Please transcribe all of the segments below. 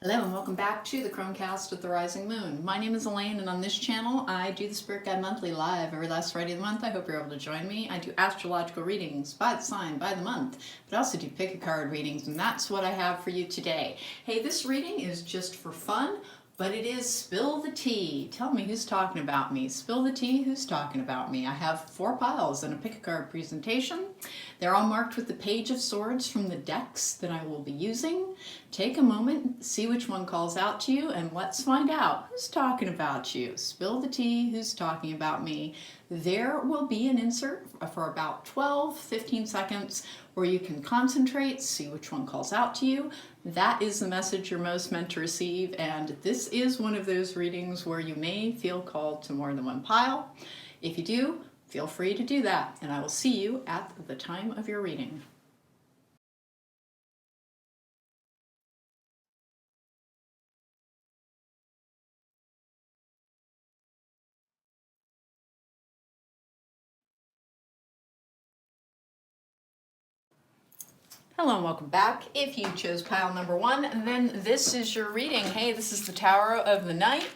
Hello and welcome back to the Chromecast with the Rising Moon. My name is Elaine, and on this channel I do the Spirit Guide Monthly live every last Friday of the month. I hope you're able to join me. I do astrological readings by the sign, by the month, but I also do pick a card readings, and that's what I have for you today. Hey, this reading is just for fun, but it is Spill the Tea. Tell me who's talking about me. Spill the tea, who's talking about me. I have 4 piles in a pick a card presentation. They're all marked with the Page of Swords from the decks that I will be using. Take a moment, see which one calls out to you, and let's find out who's talking about you. Spill the tea, who's talking about me. There will be an insert for about 12-15 seconds where you can concentrate, see which one calls out to you. That is the message you're most meant to receive, and this is one of those readings where you may feel called to more than one pile. If you do, feel free to do that, and I will see you at the time of your reading. Hello and welcome back. If you chose pile number 1, then this is your reading. Hey, this is the Tower of the Night.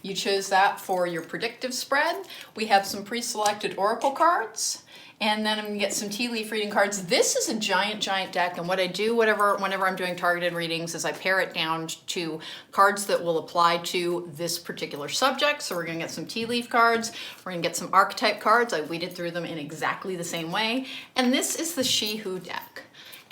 You chose that for your predictive spread. We have some pre-selected oracle cards, and then I'm gonna get some tea leaf reading cards. This is a giant deck, and what I do whenever I'm doing targeted readings is I pare it down to cards that will apply to this particular subject. So we're gonna get some tea leaf cards, we're gonna get some archetype cards. I weeded through them in exactly the same way, and this is the She Who deck.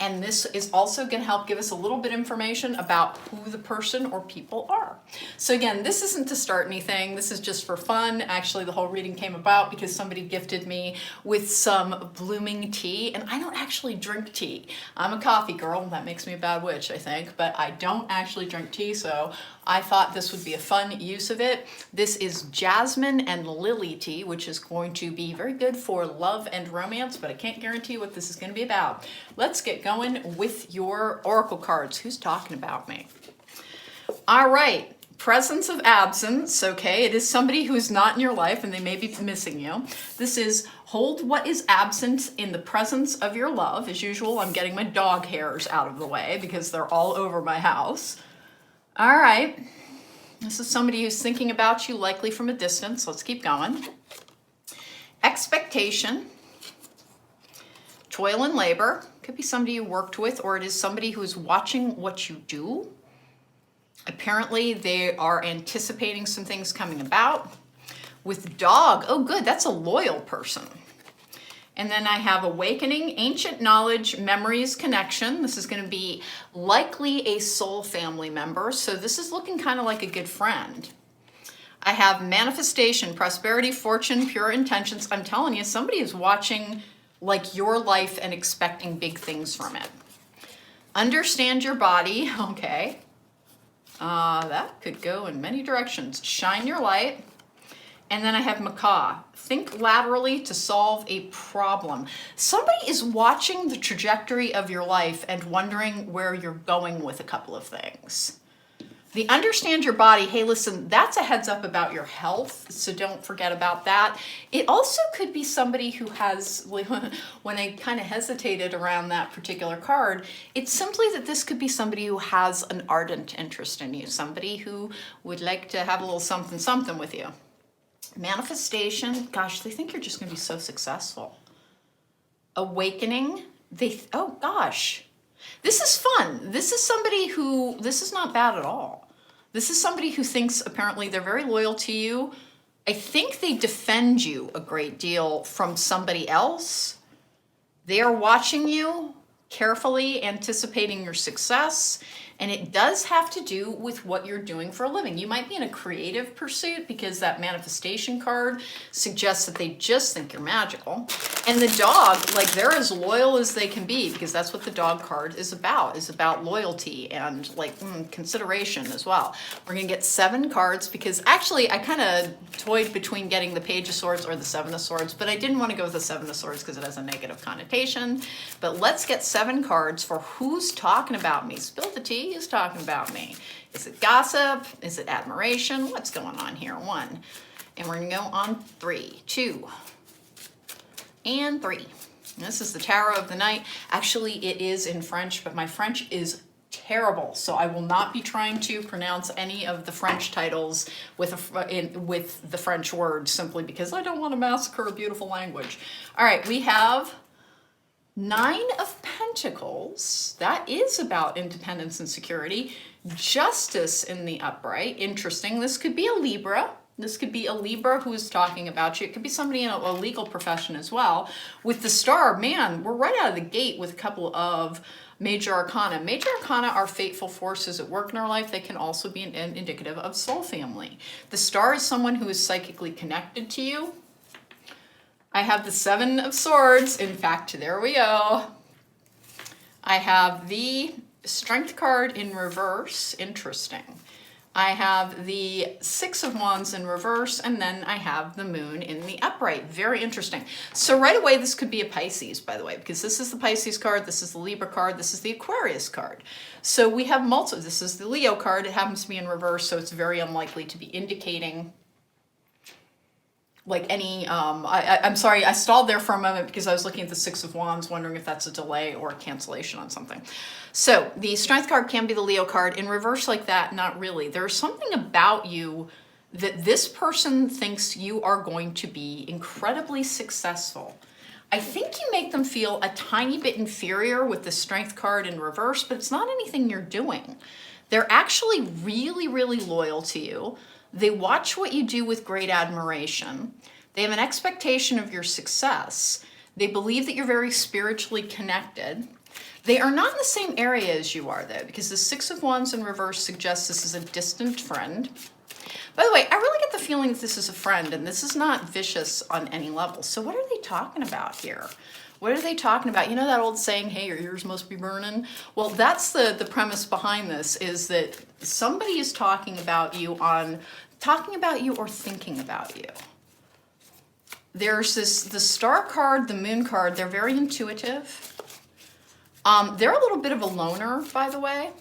And this is also going to help give us a little bit of information about who the person or people are. So again, this isn't to start anything. This is just for fun. Actually, the whole reading came about because somebody gifted me with some blooming tea, and I don't actually drink tea. I'm a coffee girl. That makes me a bad witch, I think, but I don't actually drink tea, so I thought this would be a fun use of it. This is jasmine and lily tea, which is going to be very good for love and romance, but I can't guarantee what this is going to be about. Let's get going with your oracle cards. Who's talking about me? All right. Presence of absence, okay? It is somebody who is not in your life and they may be missing you. This is hold what is absent in the presence of your love. As usual, I'm getting my dog hairs out of the way because they're all over my house. All right, this is somebody who's thinking about you, likely from a distance. Let's keep going. Expectation, toil and labor. Could be somebody you worked with, or it is somebody who's watching what you do. Apparently, they are anticipating some things coming about. With dog, oh good, that's a loyal person. And then I have awakening, ancient knowledge, memories, connection. This is going to be likely a soul family member. So this is looking kind of like a good friend. I have manifestation, prosperity, fortune, pure intentions. I'm telling you, somebody is watching like your life and expecting big things from it. Understand your body. Okay. That could go in many directions. Shine your light. And then I have macaw. Think laterally to solve a problem. Somebody is watching the trajectory of your life and wondering where you're going with a couple of things. The understand your body, hey, listen, that's a heads up about your health, so don't forget about that. It also could be somebody who has, when I kind of hesitated around that particular card, it's simply that this could be somebody who has an ardent interest in you, somebody who would like to have a little something with you. Manifestation, gosh, they think you're just going to be so successful. Awakening, oh gosh, this is fun. This is somebody who, this is not bad at all. This is somebody who thinks apparently they're very loyal to you. I think they defend you a great deal from somebody else. They are watching you carefully, anticipating your success. And it does have to do with what you're doing for a living. You might be in a creative pursuit because that manifestation card suggests that they just think you're magical. And the dog, like they're as loyal as they can be because that's what the dog card is about loyalty and like consideration as well. We're gonna get 7 cards because actually I kind of toyed between getting the Page of Swords or the 7 of Swords, but I didn't want to go with the 7 of Swords because it has a negative connotation. But let's get 7 cards for who's talking about me. Spill the tea. Who's talking about me? Is it gossip? Is it admiration? What's going on here? 1. And we're going to go on 3, 2, and 3. And this is the Tower of the Night. Actually, it is in French, but my French is terrible. So I will not be trying to pronounce any of the French titles with the French words simply because I don't want to massacre a beautiful language. All right, we have 9 of Pentacles. That is about independence and security. Justice in the upright. Interesting. This could be a Libra. This could be a Libra who is talking about you. It could be somebody in a legal profession as well. With the Star, man, we're right out of the gate with a couple of Major Arcana. Major Arcana are fateful forces at work in our life. They can also be indicative of soul family. The Star is someone who is psychically connected to you. I have the 7 of Swords. In fact, there we go. I have the Strength card in reverse. Interesting. I have the 6 of Wands in reverse, and then I have the Moon in the upright. Very interesting. So right away, this could be a Pisces, by the way, because this is the Pisces card, this is the Libra card, this is the Aquarius card. So we have multiple. This is the Leo card. It happens to be in reverse, so it's very unlikely to be indicating like any, I'm sorry, I stalled there for a moment because I was looking at the 6 of Wands, wondering if that's a delay or a cancellation on something. So the Strength card can be the Leo card. In reverse like that, not really. There's something about you that this person thinks you are going to be incredibly successful. I think you make them feel a tiny bit inferior with the Strength card in reverse, but it's not anything you're doing. They're actually really, really loyal to you. They watch what you do with great admiration. They have an expectation of your success. They believe that you're very spiritually connected. They are not in the same area as you are, though, because the 6 of Wands in reverse suggests this is a distant friend. By the way, I really get the feeling that this is a friend, and this is not vicious on any level. So what are they talking about here? What are they talking about? You know that old saying, hey, your ears must be burning? Well, that's the premise behind this, is that somebody is talking about you or thinking about you. There's the Star card, the Moon card. They're very intuitive. They're a little bit of a loner, by the way.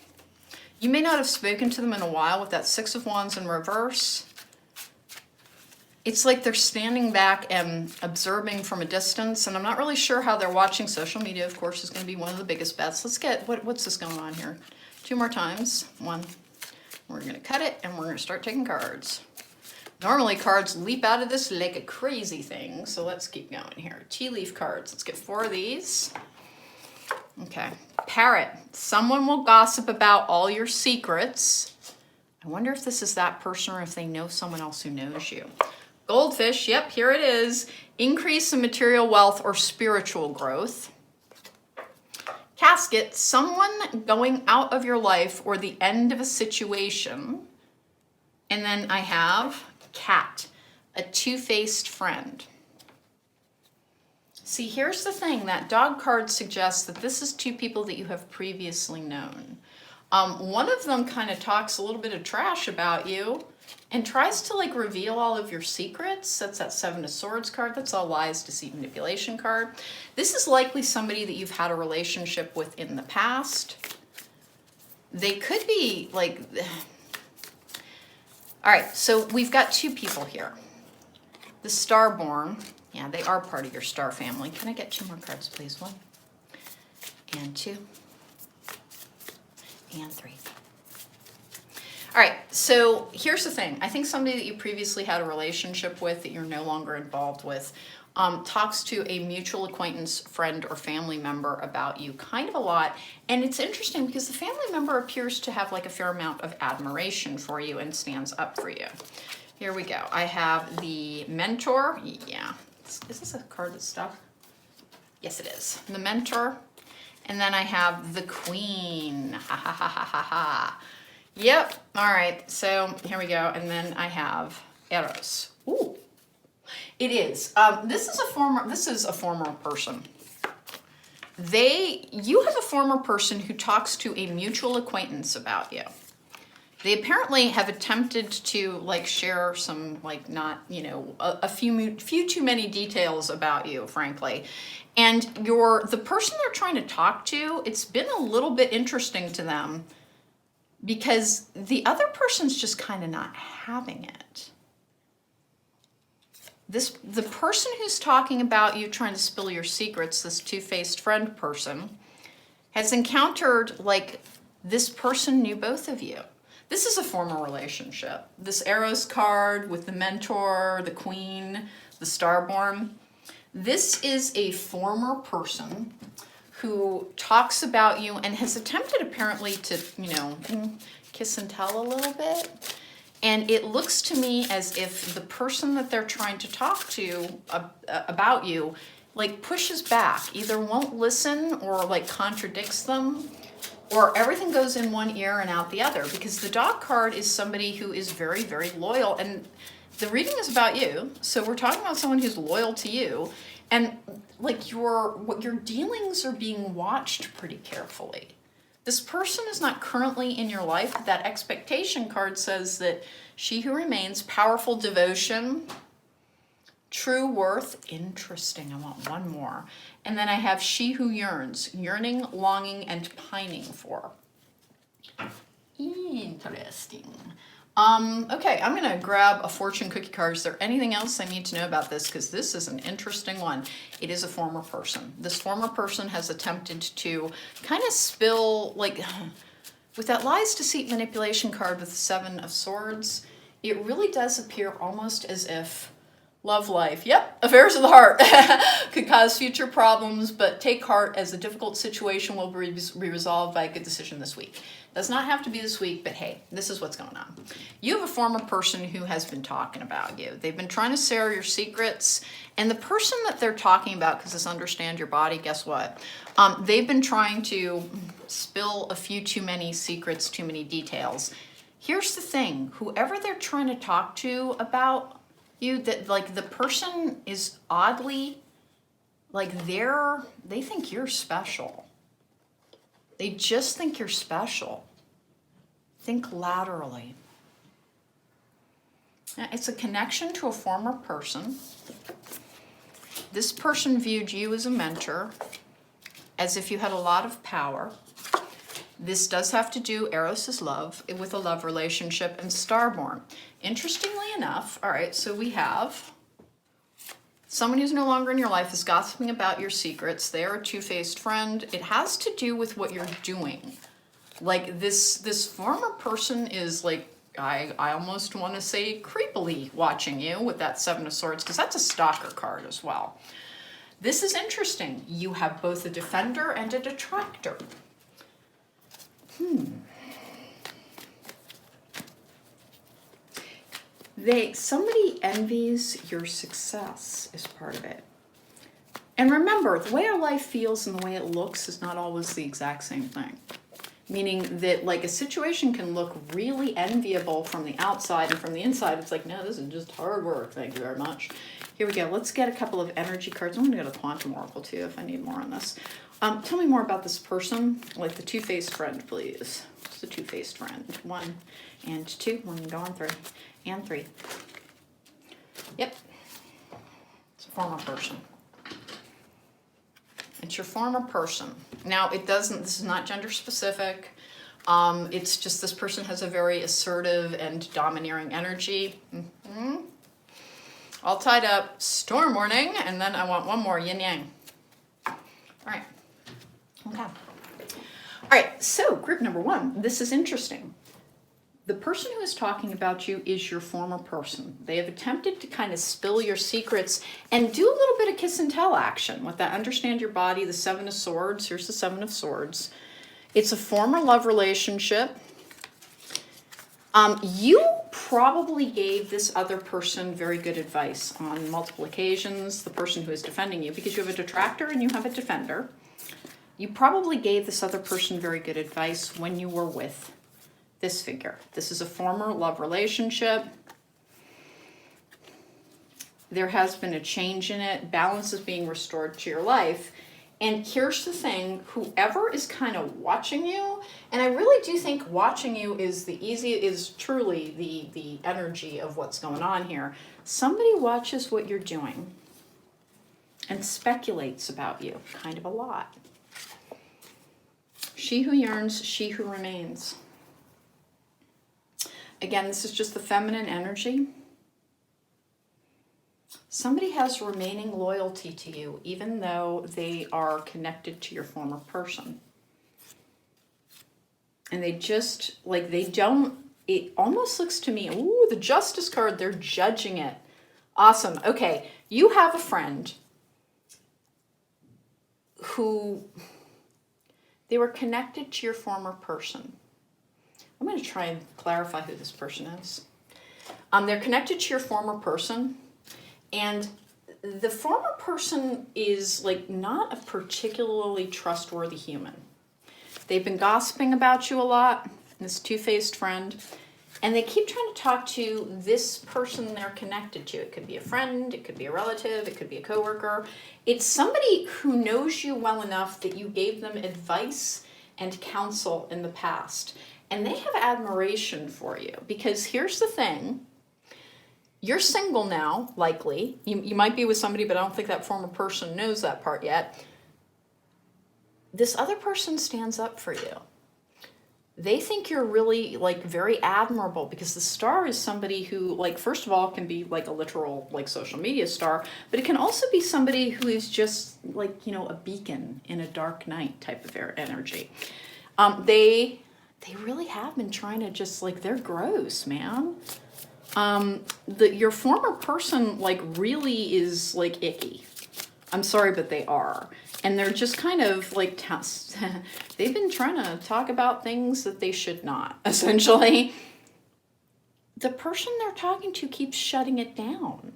You may not have spoken to them in a while with that 6 of Wands in reverse. It's like they're standing back and observing from a distance, and I'm not really sure how they're watching. Social media, of course, is going to be one of the biggest bets. Let's get, what's this going on here? 2 more times. 1. We're going to cut it, and we're going to start taking cards. Normally, cards leap out of this like a crazy thing, so let's keep going here. Tea leaf cards. Let's get 4 of these. Okay. Parrot. Someone will gossip about all your secrets. I wonder if this is that person or if they know someone else who knows you. Goldfish. Yep, here it is. Increase in material wealth or spiritual growth. Casket. Someone going out of your life or the end of a situation. And then I have Cat, a two-faced friend. See, here's the thing. That dog card suggests that this is 2 people that you have previously known. One of them kind of talks a little bit of trash about you and tries to like reveal all of your secrets. That's that 7 of Swords card. That's a lies, deceit, manipulation card. This is likely somebody that you've had a relationship with in the past. They could be like... All right, so we've got 2 people here. The Starborn. Yeah, they are part of your star family. Can I get 2 more cards, please? 1 and 2 and 3. All right, so here's the thing. I think somebody that you previously had a relationship with that you're no longer involved with talks to a mutual acquaintance, friend, or family member about you kind of a lot. And it's interesting because the family member appears to have like a fair amount of admiration for you and stands up for you. Here we go. I have the Mentor. Yeah. Is this a card that's stuck? Yes, it is. The Mentor. And then I have the Queen. Ha ha ha ha ha ha. Yep. All right. So here we go. And then I have Eros. Ooh. It is. This is a former person. You have a former person who talks to a mutual acquaintance about you. They apparently have attempted to like share some like not, you know, a few too many details about you, frankly. And the person they're trying to talk to, it's been a little bit interesting to them because the other person's just kind of not having it. The person who's talking about you trying to spill your secrets, this two-faced friend person, has encountered like This person knew both of you. This is a former relationship. This Eros card with the mentor, the queen, the starborn. This is a former person who talks about you and has attempted apparently to, kiss and tell a little bit. And it looks to me as if the person that they're trying to talk to about you, like pushes back, either won't listen or like contradicts them, or everything goes in one ear and out the other, because the Dog card is somebody who is very, very loyal. And the reading is about you. So we're talking about someone who's loyal to you. And like your dealings are being watched pretty carefully. This person is not currently in your life, but that expectation card says that she who remains, powerful devotion, true worth, interesting, I want one more. And then I have she who yearns, yearning, longing, and pining for. Interesting. Okay, I'm gonna grab a fortune cookie card. Is there anything else I need to know about this? Because this is an interesting one. It is a former person. This former person has attempted to kind of spill, like, with that lies, deceit, manipulation card with the 7 of Swords, it really does appear almost as if love life, yep, affairs of the heart, could cause future problems, but take heart as a difficult situation will be resolved by a good decision this week. Does not have to be this week, but hey, this is what's going on. You have a former person who has been talking about you. They've been trying to share your secrets, and the person that they're talking about, because this understand your body, guess what? They've been trying to spill a few too many secrets, too many details. Here's the thing, whoever they're trying to talk to about you, that like the person is oddly, like they think you're special. They just think you're special. Think laterally. Now, it's a connection to a former person. This person viewed you as a mentor, as if you had a lot of power. This does have to do, Eros is love, with a love relationship, and Starborn. Interestingly enough, all right, so we have someone who's no longer in your life is gossiping about your secrets. They are a two-faced friend. It has to do with what you're doing. Like this former person is like, I almost want to say creepily watching you with that 7 of Swords, because that's a stalker card as well. This is interesting. You have both a defender and a detractor. Somebody envies your success is part of it. And remember, the way our life feels and the way it looks is not always the exact same thing. Meaning that like a situation can look really enviable from the outside, and from the inside it's like, no, this is just hard work, thank you very much. Here we go, let's get a couple of energy cards. I'm gonna go to Quantum Oracle too if I need more on this. Tell me more about this person, like the two-faced friend, please. It's the two-faced friend. 1 and 2, 1 and go on 3, and 3. Yep, it's a former person. It's your former person. Now, this is not gender specific. It's just this person has a very assertive and domineering energy. All tied up, storm warning, and then I want one more, yin yang. All right, okay. All right, so group number 1, this is interesting. The person who is talking about you is your former person. They have attempted to kind of spill your secrets and do a little bit of kiss and tell action with that understand your body, the 7 of Swords. Here's the 7 of Swords. It's a former love relationship. You probably gave this other person very good advice on multiple occasions, the person who is defending you, because you have a detractor and you have a defender. You probably gave this other person very good advice when you were with this figure. This is a former love relationship. There has been a change in it. Balance is being restored to your life. And here's the thing, whoever is kind of watching you, and I really do think watching you is truly the energy of what's going on here. Somebody watches what you're doing and speculates about you kind of a lot. She who yearns, she who remains. Again, this is just the feminine energy. Somebody has remaining loyalty to you, even though they are connected to your former person. And they just, like, they don't, it almost looks to me, ooh, the Justice card, they're judging it. Awesome. Okay, you have a friend who, they were connected to your former person. I'm going to try and clarify who this person is. They're connected to your former person, and the former person is like not a particularly trustworthy human. They've been gossiping about you a lot, this two-faced friend, and they keep trying to talk to this person they're connected to. It could be a friend, it could be a relative, it could be a coworker. It's somebody who knows you well enough that you gave them advice and counsel in the past. And they have admiration for you, because here's the thing. You're single now, likely. You might be with somebody, but I don't think that former person knows that part yet. This other person stands up for you. They think you're really, like, very admirable, because the star is somebody who, like, first of all, can be like a literal, like, social media star, but it can also be somebody who is just like, you know, a beacon in a dark night type of energy. They really have been trying to just, like, they're gross, man. Your former person, like, really is, like, icky. I'm sorry, but they are. And they're just kind of, like, they've been trying to talk about things that they should not, essentially. The person they're talking to keeps shutting it down.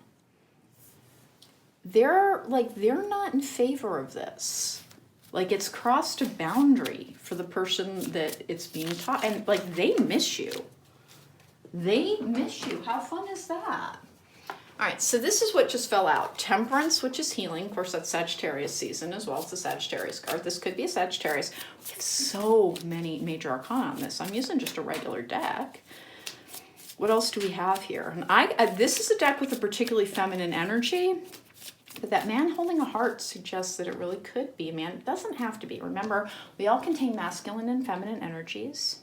They're not in favor of this. Like, it's crossed a boundary for the person that it's being taught. And, like, they miss you. They miss you. How fun is that? All right, so this is what just fell out. Temperance, which is healing. Of course, that's Sagittarius season as well. It's the Sagittarius card. This could be a Sagittarius. We have so many major arcana on this. I'm using just a regular deck. What else do we have here? And this is a deck with a particularly feminine energy. But that man holding a heart suggests that it really could be a man. It doesn't have to be. Remember, we all contain masculine and feminine energies.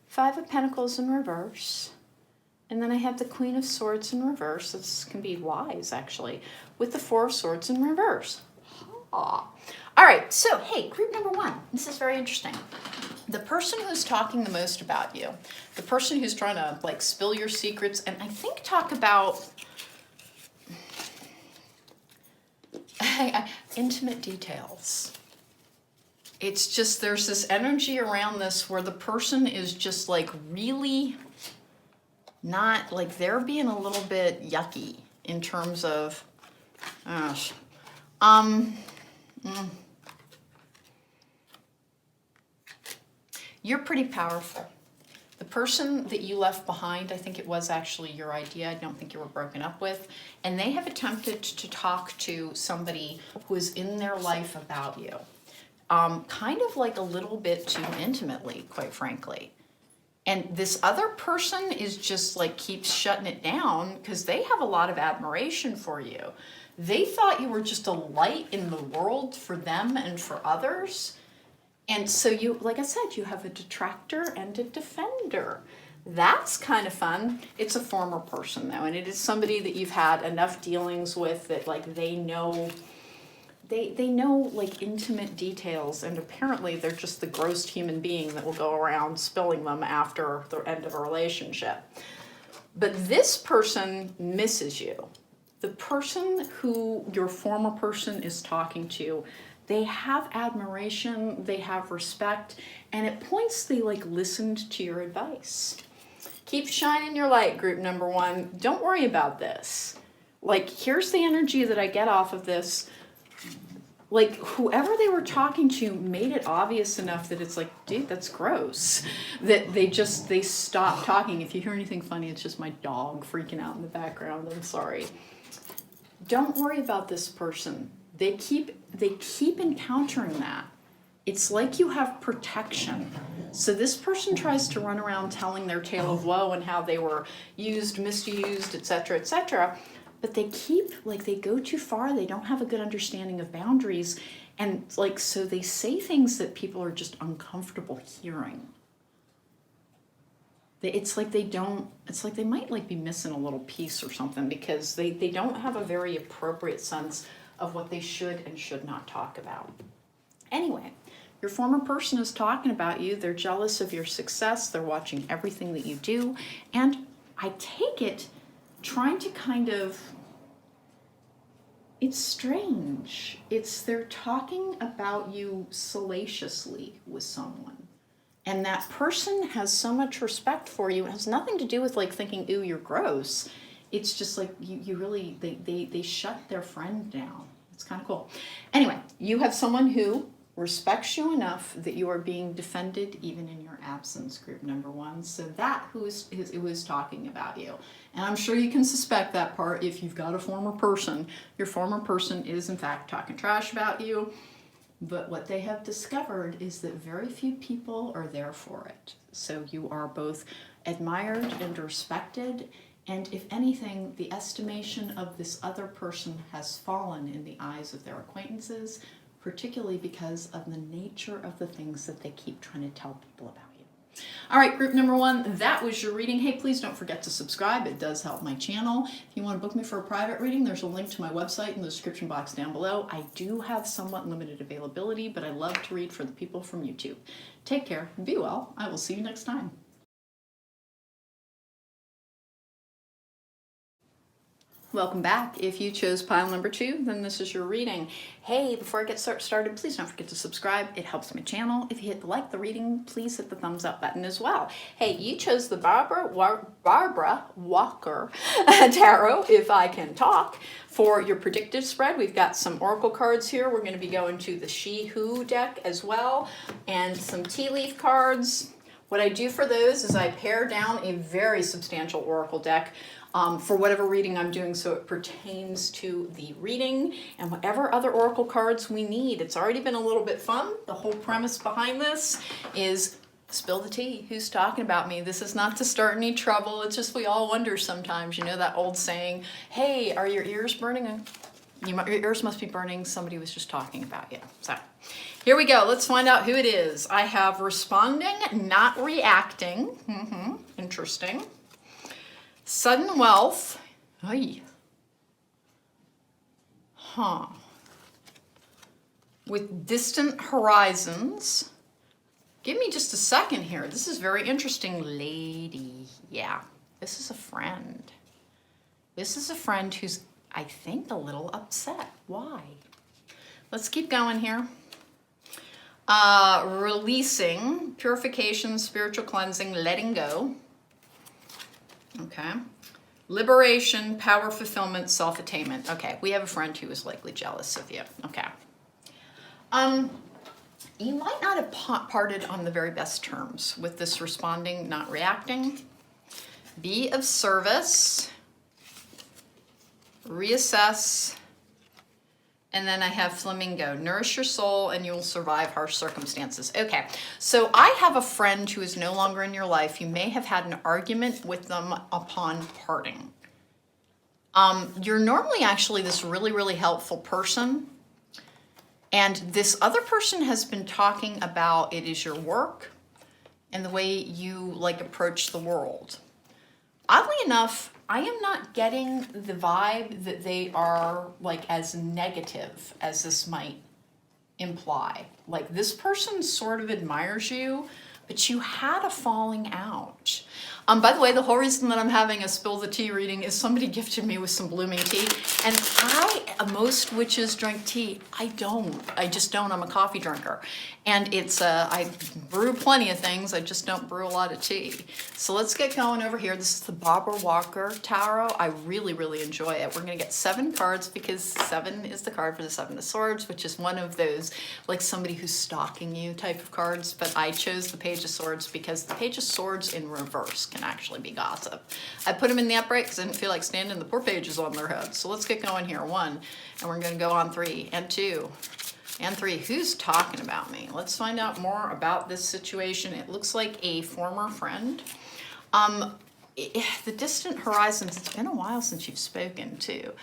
Five of Pentacles in reverse. And then I have the Queen of Swords in reverse. This can be wise, actually, with the Four of Swords in reverse. All right, so, hey, group number one. This is very interesting. The person who's talking the most about you, the person who's trying to, like, spill your secrets, and I think talk about intimate details. It's just, there's this energy around this where the person is just, like, really not, like, they're being a little bit yucky in terms of, You're pretty powerful. The person that you left behind, I think it was actually your idea. I don't think you were broken up with. And they have attempted to talk to somebody who is in their life about you. Kind of like a little bit too intimately, quite frankly. And this other person is just like keeps shutting it down because they have a lot of admiration for you. They thought you were just a light in the world for them and for others. And so you, like I said, you have a detractor and a defender. That's kind of fun. It's a former person though, and it is somebody that you've had enough dealings with that like they know like intimate details, and apparently they're just the gross human being that will go around spilling them after the end of a relationship. But this person misses you. The person who your former person is talking to, they have admiration, they have respect, and at points they like listened to your advice. Keep shining your light, group number one. Don't worry about this. Like, here's the energy that I get off of this. Like, whoever they were talking to made it obvious enough that it's like, dude, that's gross. That they stopped talking. If you hear anything funny, it's just my dog freaking out in the background. I'm sorry. Don't worry about this person. They keep encountering that. It's like you have protection. So this person tries to run around telling their tale of woe and how they were used, misused, etc., etc. But they they go too far. They don't have a good understanding of boundaries. And like, so they say things that people are just uncomfortable hearing. It's like they might like be missing a little piece or something because they don't have a very appropriate sense of what they should and should not talk about. Anyway, your former person is talking about you. They're jealous of your success. They're watching everything that you do. And I take it trying to kind of, it's strange. They're talking about you salaciously with someone. And that person has so much respect for you. It has nothing to do with like thinking, ooh, you're gross. It's just like you really, they shut their friend down. It's kind of cool. Anyway, you have someone who respects you enough that you are being defended even in your absence, group number one. So that who is talking about you. And I'm sure you can suspect that part if you've got a former person. Your former person is in fact talking trash about you. But what they have discovered is that very few people are there for it. So you are both admired and respected. And if anything, the estimation of this other person has fallen in the eyes of their acquaintances, particularly because of the nature of the things that they keep trying to tell people about you. All right, group number one, that was your reading. Hey, please don't forget to subscribe. It does help my channel. If you want to book me for a private reading, there's a link to my website in the description box down below. I do have somewhat limited availability, but I love to read for the people from YouTube. Take care, be well. I will see you next time. Welcome back. If you chose pile number 2, then this is your reading. Hey, before I get started, please don't forget to subscribe. It helps my channel. If you like the reading, please hit the thumbs up button as well. Hey, you chose the Barbara Walker Tarot, if I can talk, for your predictive spread. We've got some oracle cards here. We're going to be going to the She Who deck as well, and some tea leaf cards. What I do for those is I pare down a very substantial oracle deck for whatever reading I'm doing, so it pertains to the reading and whatever other oracle cards we need. It's already been a little bit fun. The whole premise behind this is spill the tea. Who's talking about me? This is not to start any trouble. It's just we all wonder sometimes, you know, that old saying, hey, are your ears burning? Your ears must be burning. Somebody was just talking about you. So here we go. Let's find out who it is. I have responding, not reacting. Interesting. Sudden wealth. Ay. With distant horizons. Give me just a second here. This is very interesting, lady. Yeah, this is a friend. This is a friend who's, I think, a little upset. Why? Let's keep going here. Releasing, purification, spiritual cleansing, letting go. Okay. Liberation, power, fulfillment, self-attainment. Okay, we have a friend who is likely jealous of you. Okay. You might not have parted on the very best terms with this responding, not reacting. Be of service. Reassess. And then I have flamingo. Nourish your soul and you will survive harsh circumstances. Okay, so I have a friend who is no longer in your life. You may have had an argument with them upon parting. You're normally actually this really, really helpful person. And this other person has been talking about it is your work and the way you like approach the world. Oddly enough, I am not getting the vibe that they are like as negative as this might imply. Like this person sort of admires you, but you had a falling out. By the way, the whole reason that I'm having a spill the tea reading is somebody gifted me with some blooming tea, and most witches drink tea. I don't. I just don't. I'm a coffee drinker, and it's I brew plenty of things. I just don't brew a lot of tea. So let's get going over here. This is the Barbara Walker Tarot. I really, really enjoy it. We're gonna get 7 cards because 7 is the card for the 7 of Swords, which is one of those like somebody who's stalking you type of cards. But I chose the Page of Swords because the Page of Swords in reverse can actually be gossip. I put them in the upright because I didn't feel like standing the poor pages on their heads. So let's get going here. 1, and we're going to go on 3 and 2 and 3. Who's talking about me? Let's find out more about this situation. It looks like a former friend. The distant horizons, it's been a while since you've spoken too.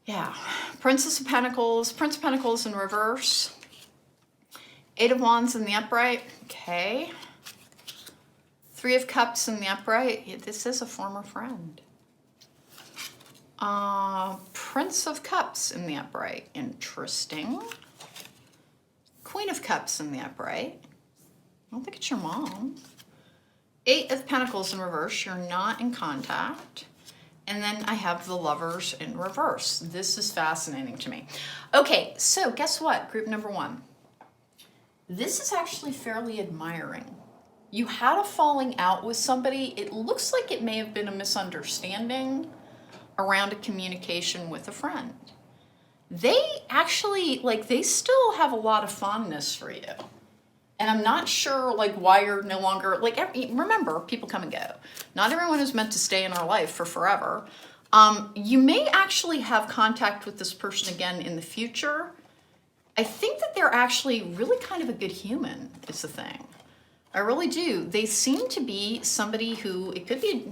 Yeah, Princess of Pentacles, Prince of Pentacles in reverse. 8 of Wands in the upright. Okay. 3 of Cups in the upright. This is a former friend. Prince of Cups in the upright. Interesting. Queen of Cups in the upright. I don't think it's your mom. 8 of Pentacles in reverse. You're not in contact. And then I have the Lovers in reverse. This is fascinating to me. Okay, so guess what? Group number 1. This is actually fairly admiring. You had a falling out with somebody. It looks like it may have been a misunderstanding around a communication with a friend. They actually, like, they still have a lot of fondness for you. And I'm not sure, like, why you're no longer, like, remember, people come and go. Not everyone is meant to stay in our life for forever. You may actually have contact with this person again in the future. I think that they're actually really kind of a good human, is the thing. I really do. They seem to be somebody who, it could be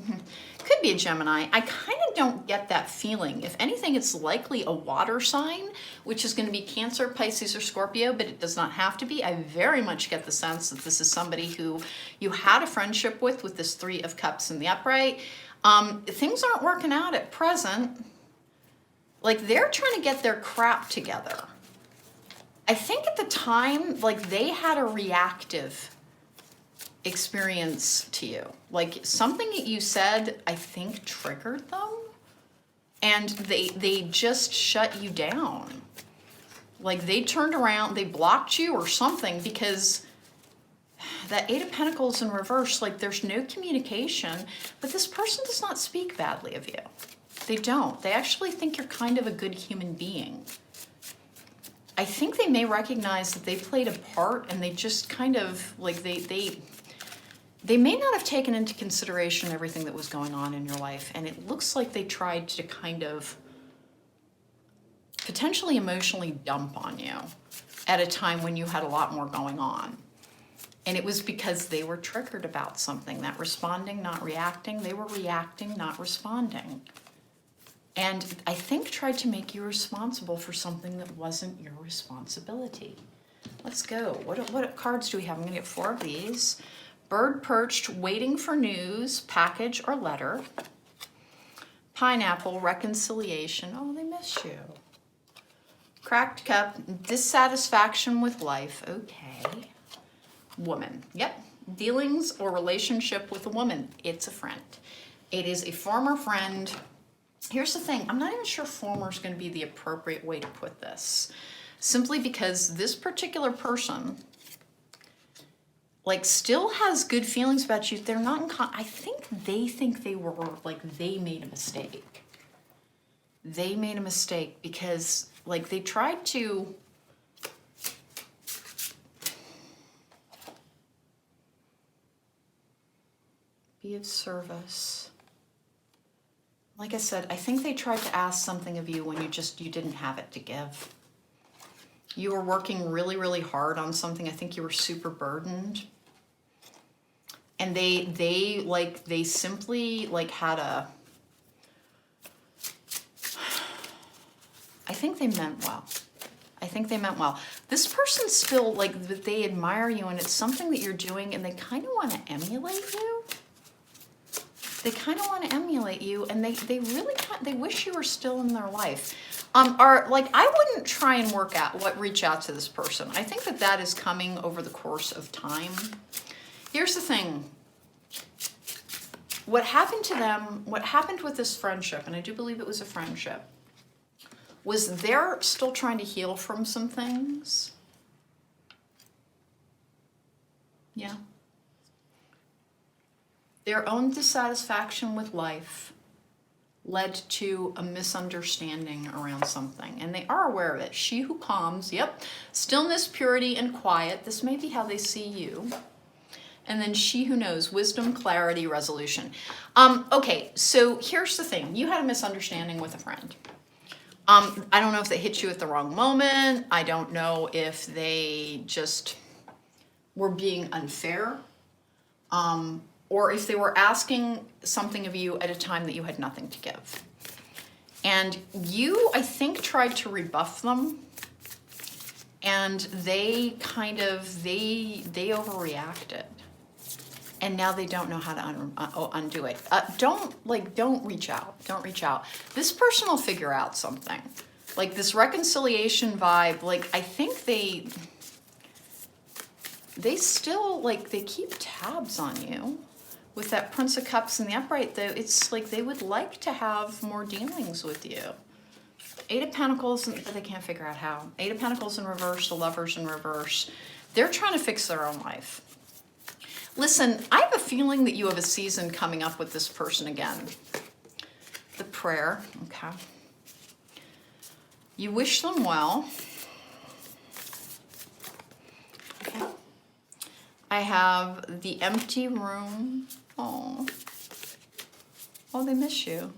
a Gemini. I kind of don't get that feeling. If anything, it's likely a water sign, which is going to be Cancer, Pisces, or Scorpio, but it does not have to be. I very much get the sense that this is somebody who you had a friendship with this 3 of Cups in the upright. Things aren't working out at present. Like, they're trying to get their crap together. I think at the time, like, they had a reactive experience to you. Like, something that you said, I think, triggered them, and they just shut you down. Like, they turned around, they blocked you or something, because that 8 of Pentacles in reverse, like, there's no communication, but this person does not speak badly of you. They don't. They actually think you're kind of a good human being. I think they may recognize that they played a part, and they just kind of, like, they may not have taken into consideration everything that was going on in your life, and it looks like they tried to kind of potentially emotionally dump on you at a time when you had a lot more going on. And it was because they were triggered about something, that responding, not reacting. They were reacting, not responding. And I think tried to make you responsible for something that wasn't your responsibility. Let's go. What cards do we have? I'm going to get 4 of these. Bird perched, waiting for news, package or letter. Pineapple, reconciliation. Oh, they miss you. Cracked cup, dissatisfaction with life. Okay. Woman. Yep. Dealings or relationship with a woman. It's a friend. It is a former friend. Here's the thing. I'm not even sure former is going to be the appropriate way to put this. Simply because this particular person, like, still has good feelings about you. They're not in I think they were, like, they made a mistake. They made a mistake because, like, they tried to be of service. Like I said, I think they tried to ask something of you when you didn't have it to give. You were working really, really hard on something. I think you were super burdened. And they simply, like, had a, I think they meant well. I think they meant well. This person still, like, they admire you, and it's something that you're doing, and they kind of want to emulate you. They kind of want to emulate you, and they really they wish you were still in their life. I wouldn't try and reach out to this person. I think that is coming over the course of time. Here's the thing. What happened to them, what happened with this friendship, and I do believe it was a friendship, was they're still trying to heal from some things. Yeah. Their own dissatisfaction with life led to a misunderstanding around something, and they are aware of it. She who calms, yep, stillness, purity, and quiet. This may be how they see you. And then she who knows, wisdom, clarity, resolution. Okay, so here's the thing. You had a misunderstanding with a friend. I don't know if they hit you at the wrong moment. I don't know if they just were being unfair. Or if they were asking something of you at a time that you had nothing to give. And you, I think, tried to rebuff them. And they kind of, they overreacted. And now they don't know how to undo it. Don't reach out. Don't reach out. This person will figure out something. Like, this reconciliation vibe, like, I think they still, like, they keep tabs on you. With that Prince of Cups in the upright, though, it's like they would like to have more dealings with you. Eight of Pentacles, but they can't figure out how. Eight of Pentacles in reverse, the Lovers in reverse. They're trying to fix their own life. Listen, I have a feeling that you have a season coming up with this person again. The prayer, okay. You wish them well. Okay. I have the empty room. Oh, they miss you.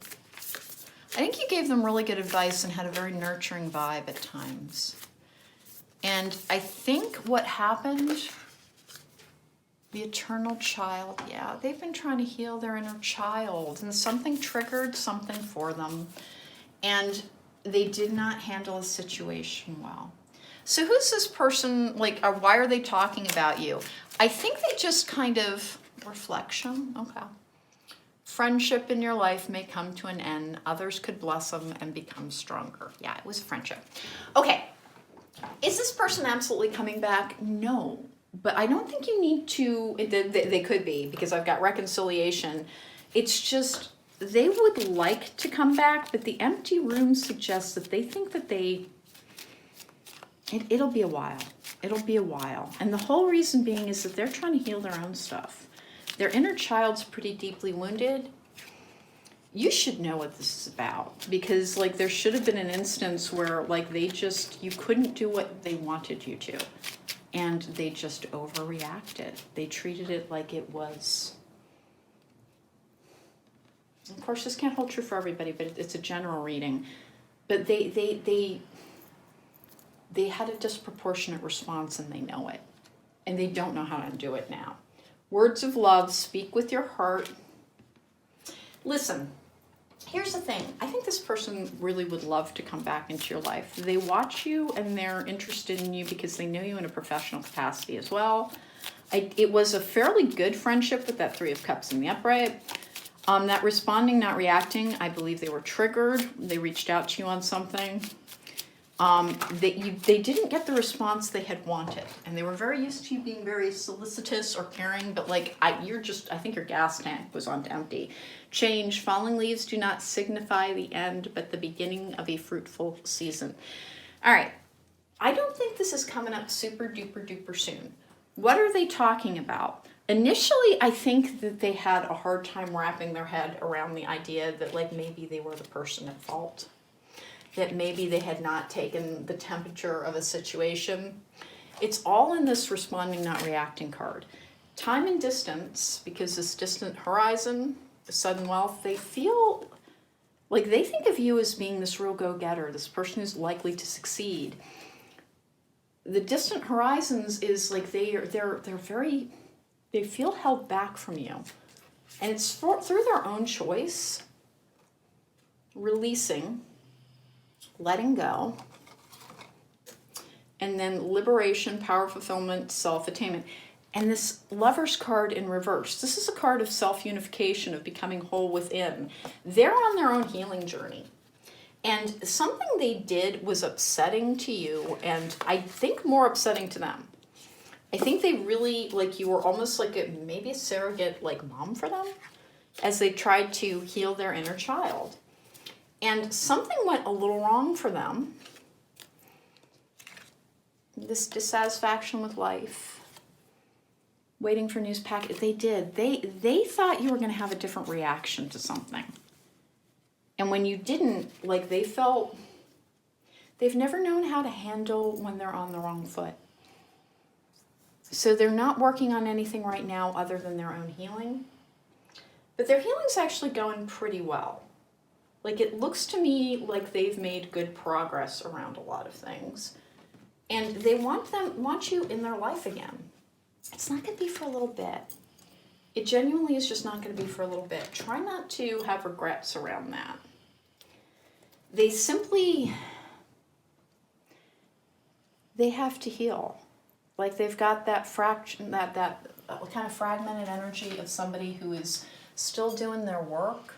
I think you gave them really good advice and had a very nurturing vibe at times. And I think what happened, the eternal child, yeah, they've been trying to heal their inner child, and something triggered something for them, and they did not handle a situation well. So who's this person, like, why are they talking about you? I think they just kind of, reflection, okay. Friendship in your life may come to an end. Others could blossom and become stronger. Yeah, it was a friendship. Okay, is this person absolutely coming back? No, but I don't think you need to, they could be, because I've got reconciliation. It's just, they would like to come back, but the empty room suggests that they think that it'll be a while. It'll be a while. And the whole reason being is that they're trying to heal their own stuff. Their inner child's pretty deeply wounded. You should know what this is about, because like there should have been an instance where like you couldn't do what they wanted you to, and they just overreacted. They treated it like it was. Of course, this can't hold true for everybody, but it's a general reading. But they had a disproportionate response, and they know it, and they don't know how to undo it now. Words of love, speak with your heart. Listen, here's the thing. I think this person really would love to come back into your life. They watch you and they're interested in you because they know you in a professional capacity as well. It was a fairly good friendship with that Three of Cups in the upright. That responding, not reacting, I believe they were triggered. They reached out to you on something. They didn't get the response they had wanted, and they were very used to you being very solicitous or caring, but like, I think your gas tank was on empty. Change, falling leaves do not signify the end, but the beginning of a fruitful season. All right, I don't think this is coming up super duper duper soon. What are they talking about? Initially, I think that they had a hard time wrapping their head around the idea that like maybe they were the person at fault, that maybe they had not taken the temperature of a situation. It's all in this responding, not reacting card. Time and distance, because this distant horizon, sudden wealth, they feel like they think of you as being this real go-getter, this person who's likely to succeed. The distant horizons is like they feel held back from you. And it's through their own choice, releasing, letting go, and then liberation, power, fulfillment, self-attainment. And this Lover's card in reverse, this is a card of self-unification, of becoming whole within. They're on their own healing journey. And something they did was upsetting to you, and I think more upsetting to them. I think they really, like, you were almost like maybe a surrogate, like, mom for them, as they tried to heal their inner child. And something went a little wrong for them. This dissatisfaction with life, waiting for news packet. They did. They thought you were going to have a different reaction to something. And when you didn't, like, they felt, they've never known how to handle when they're on the wrong foot. So they're not working on anything right now other than their own healing. But their healing's actually going pretty well. Like, it looks to me like they've made good progress around a lot of things. And they want you in their life again. It's not going to be for a little bit. It genuinely is just not going to be for a little bit. Try not to have regrets around that. They have to heal. Like, they've got that fraction, that kind of fragmented energy of somebody who is still doing their work.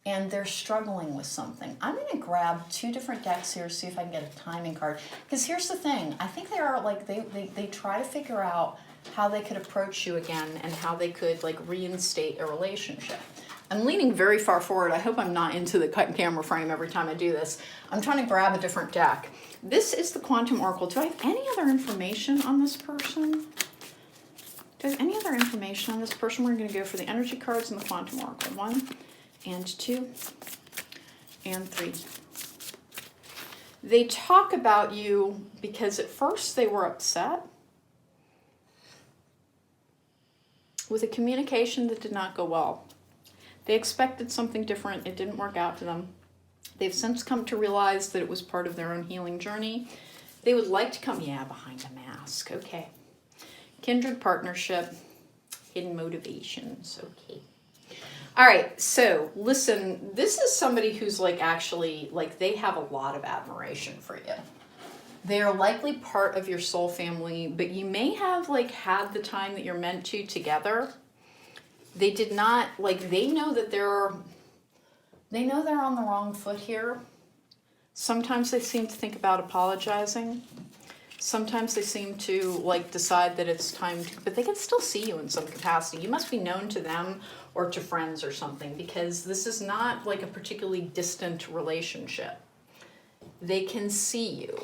and they're struggling with something. I'm going to grab 2 different decks here, see if I can get a timing card. Because here's the thing, I think they are like, they try to figure out how they could approach you again and how they could like reinstate a relationship. I'm leaning very far forward. I hope I'm not into the camera frame every time I do this. I'm trying to grab a different deck. This is the Quantum Oracle. Do I have any other information on this person? Do I have any other information on this person? We're going to go for the energy cards and the Quantum Oracle. 1 and 2 and 3. They talk about you because at first they were upset with a communication that did not go well. They expected something different. It didn't work out for them. They've since come to realize that it was part of their own healing journey. They would like to come, behind a mask. Okay. Kindred partnership, hidden motivations. Okay. All right. So listen, this is somebody who's like actually like they have a lot of admiration for you. They are likely part of your soul family, but you may have like had the time that you're meant to together. They did not, like, they know that they're on the wrong foot here. Sometimes they seem to think about apologizing. Sometimes they seem to, like, decide that it's time to, but they can still see you in some capacity. You must be known to them or to friends or something, because this is not, like, a particularly distant relationship. They can see you.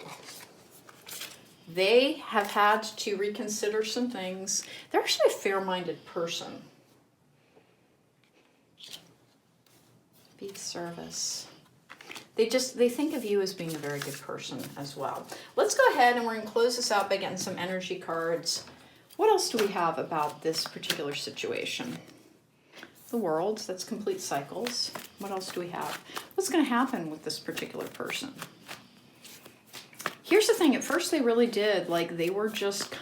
They have had to reconsider some things. They're actually a fair-minded person. Be of service. They think of you as being a very good person as well. Let's go ahead and we're going to close this out by getting some energy cards. What else do we have about this particular situation? The World, that's complete cycles. What else do we have? What's going to happen with this particular person? Here's the thing, at first they really did, like they were just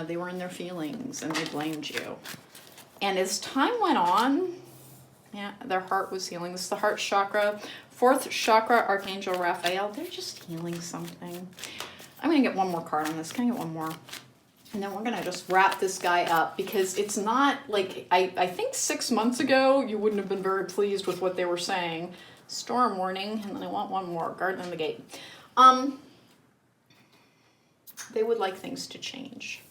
they were in their feelings and they blamed you. And as time went on, their heart was healing. This is the heart chakra. 4th chakra, Archangel Raphael. They're just healing something. I'm going to get one more card on this. Can I get one more? And then we're going to just wrap this guy up because it's not like, I think 6 months ago, you wouldn't have been very pleased with what they were saying. Storm warning. And then I want one more. Garden on the gate. They would like things to change.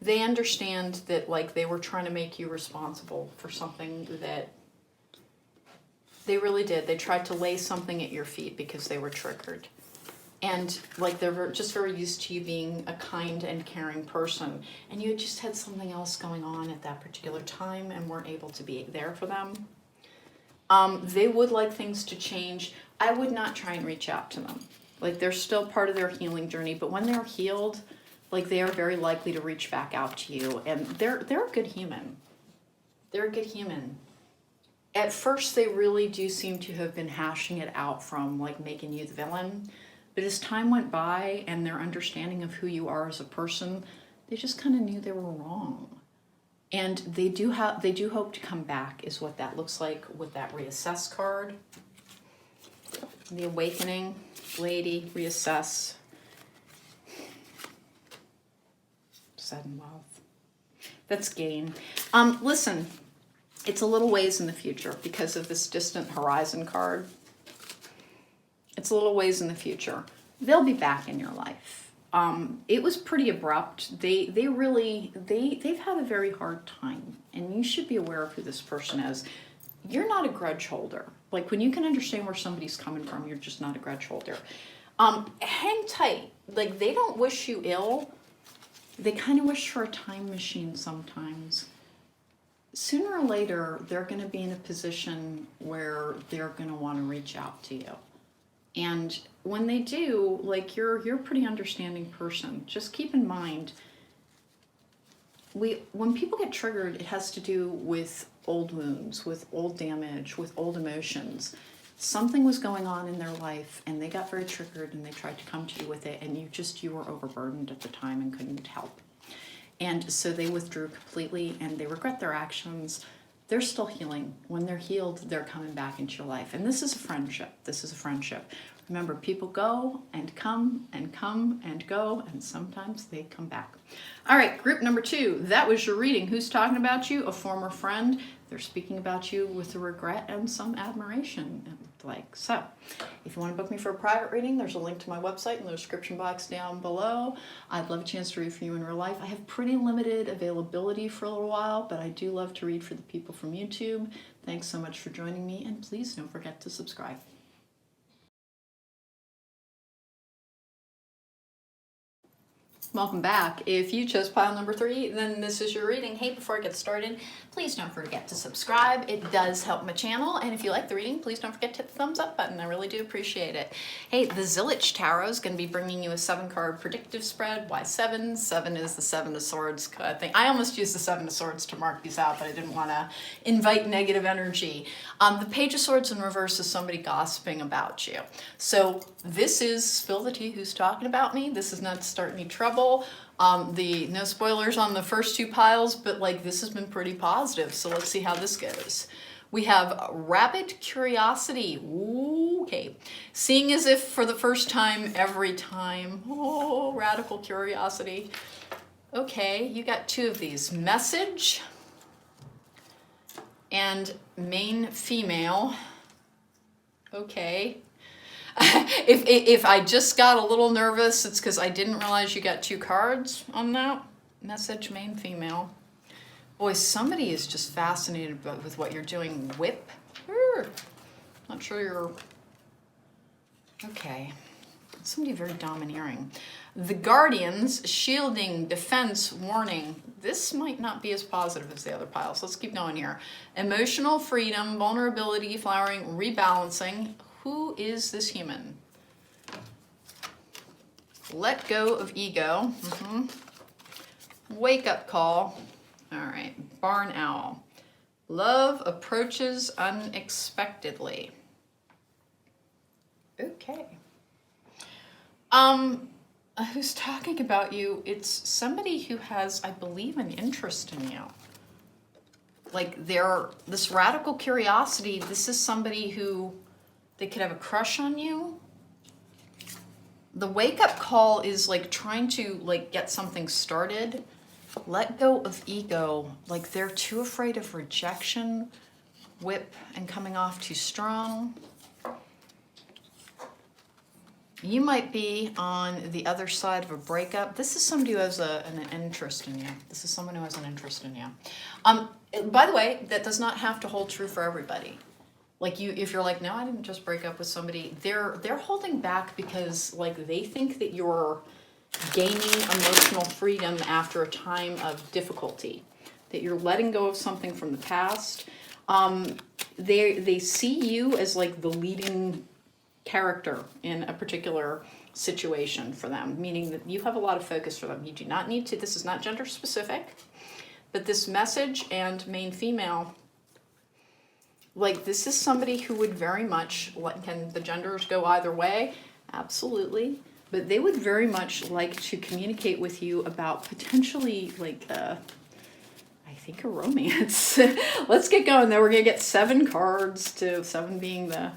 They understand that, like, they were trying to make you responsible for something that they really did. They tried to lay something at your feet because they were triggered. And, like, they're just very used to you being a kind and caring person. And you just had something else going on at that particular time and weren't able to be there for them. They would like things to change. I would not try and reach out to them. Like, they're still part of their healing journey. But when they're healed, like, they are very likely to reach back out to you. And they're a good human. They're a good human. At first, they really do seem to have been hashing it out from, like, making you the villain. But as time went by and their understanding of who you are as a person, they just kind of knew they were wrong. And they do hope to come back, is what that looks like with that reassess card. The awakening, lady, reassess. Sudden wealth. That's gain. Listen, it's a little ways in the future because of this distant horizon card. It's a little ways in the future. They'll be back in your life. It was pretty abrupt. They've had a very hard time, and you should be aware of who this person is. You're not a grudge holder. Like, when you can understand where somebody's coming from, you're just not a grudge holder. Hang tight. Like, they don't wish you ill. They kind of wish for a time machine sometimes. Sooner or later, they're going to be in a position where they're going to want to reach out to you. And when they do, like, you're a pretty understanding person. Just keep in mind, when people get triggered, it has to do with old wounds, with old damage, with old emotions. Something was going on in their life and they got very triggered and they tried to come to you with it, and you were overburdened at the time and couldn't help. And so they withdrew completely and they regret their actions. They're still healing. When they're healed, they're coming back into your life. And this is a friendship. This is a friendship. Remember, people go and come and come and go, and sometimes they come back. All right, group number 2. That was your reading. Who's talking about you? A former friend. They're speaking about you with regret and some admiration. Like so, if you want to book me for a private reading, there's a link to my website in the description box down below. I'd love a chance to read for you in real life. I have pretty limited availability for a little while, but I do love to read for the people from YouTube. Thanks so much for joining me, and please don't forget to subscribe. Welcome back. If you chose pile number 3, then this is your reading. Hey, before I get started, please don't forget to subscribe. It does help my channel. And if you like the reading, please don't forget to hit the thumbs up button. I really do appreciate it. Hey, the Zillich Tarot is going to be bringing you a 7-card predictive spread. Why 7? 7 is the 7 of Swords thing. I almost used the 7 of Swords to mark these out, but I didn't want to invite negative energy. The Page of Swords in reverse is somebody gossiping about you. So this is spill the tea, who's talking about me. This is not to start any trouble. No spoilers on the first 2 piles, but like this has been pretty positive. So let's see how this goes. We have rabid curiosity. Ooh, okay. Seeing as if for the first time every time. Oh, radical curiosity. Okay, you got 2 of these. Message and main female. Okay. If I just got a little nervous, it's because I didn't realize you got 2 cards on that. Message, main female. Boy, somebody is just fascinated with what you're doing. Whip. Not sure you're... Okay. Somebody very domineering. The Guardians, shielding, defense, warning. This might not be as positive as the other piles. Let's keep going here. Emotional freedom, vulnerability, flowering, rebalancing. Who is this human? Let go of ego. Wake up call. All right. Barn owl. Love approaches unexpectedly. Okay. Who's talking about you? It's somebody who has, I believe, an interest in you. Like this radical curiosity, this is somebody who they could have a crush on you. The wake-up call is like trying to like get something started. Let go of ego. Like they're too afraid of rejection, whip, and coming off too strong. You might be on the other side of a breakup. This is somebody who has an interest in you. This is someone who has an interest in you. By the way, that does not have to hold true for everybody. Like if you're like, no, I didn't just break up with somebody, they're holding back because like they think that you're gaining emotional freedom after a time of difficulty, that you're letting go of something from the past. They see you as like the leading character in a particular situation for them, meaning that you have a lot of focus for them. You do not need to, this is not gender specific, but this message and main female, like this is somebody who would very much, can the genders go either way? Absolutely. But they would very much like to communicate with you about potentially like, I think a romance. Let's get going though. We're gonna get 7 cards to 7 being the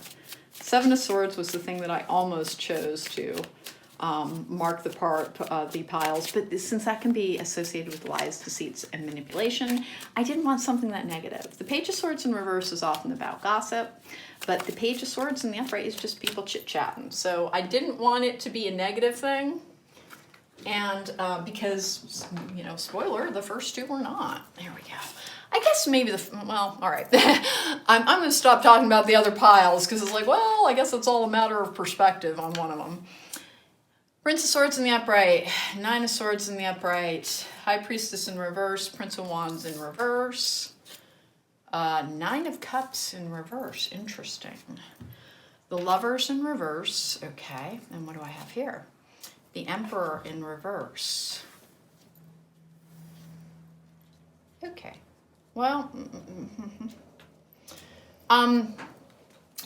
7 of Swords was the thing that I almost chose to mark the piles, but since that can be associated with lies, deceits, and manipulation, I didn't want something that negative. The Page of Swords in reverse is often about gossip, but the Page of Swords in the upright is just people chit-chatting. So I didn't want it to be a negative thing, and because, you know, spoiler, the first 2 were not. There we go. I guess maybe well, all right. I'm going to stop talking about the other piles because it's like, well, I guess it's all a matter of perspective on one of them. Prince of Swords in the upright, 9 of Swords in the upright, High Priestess in reverse, Prince of Wands in reverse, 9 of Cups in reverse. Interesting. The Lovers in reverse. Okay, and what do I have here? The Emperor in reverse. Okay. Well,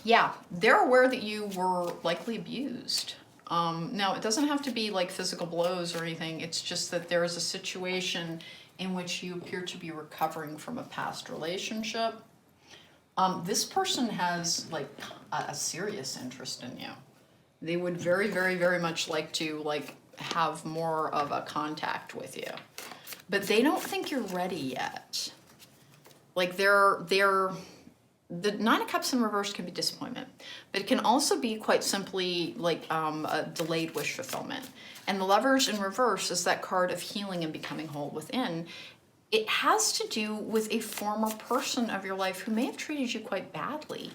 yeah, they're aware that you were likely abused. Now, it doesn't have to be like physical blows or anything. It's just that there is a situation in which you appear to be recovering from a past relationship. This person has like a serious interest in you. They would very, very, very much like to like have more of a contact with you. But they don't think you're ready yet. Like the Nine of Cups in reverse can be disappointment, but it can also be quite simply like a delayed wish fulfillment. And the Lovers in reverse is that card of healing and becoming whole within. It has to do with a former person of your life who may have treated you quite badly.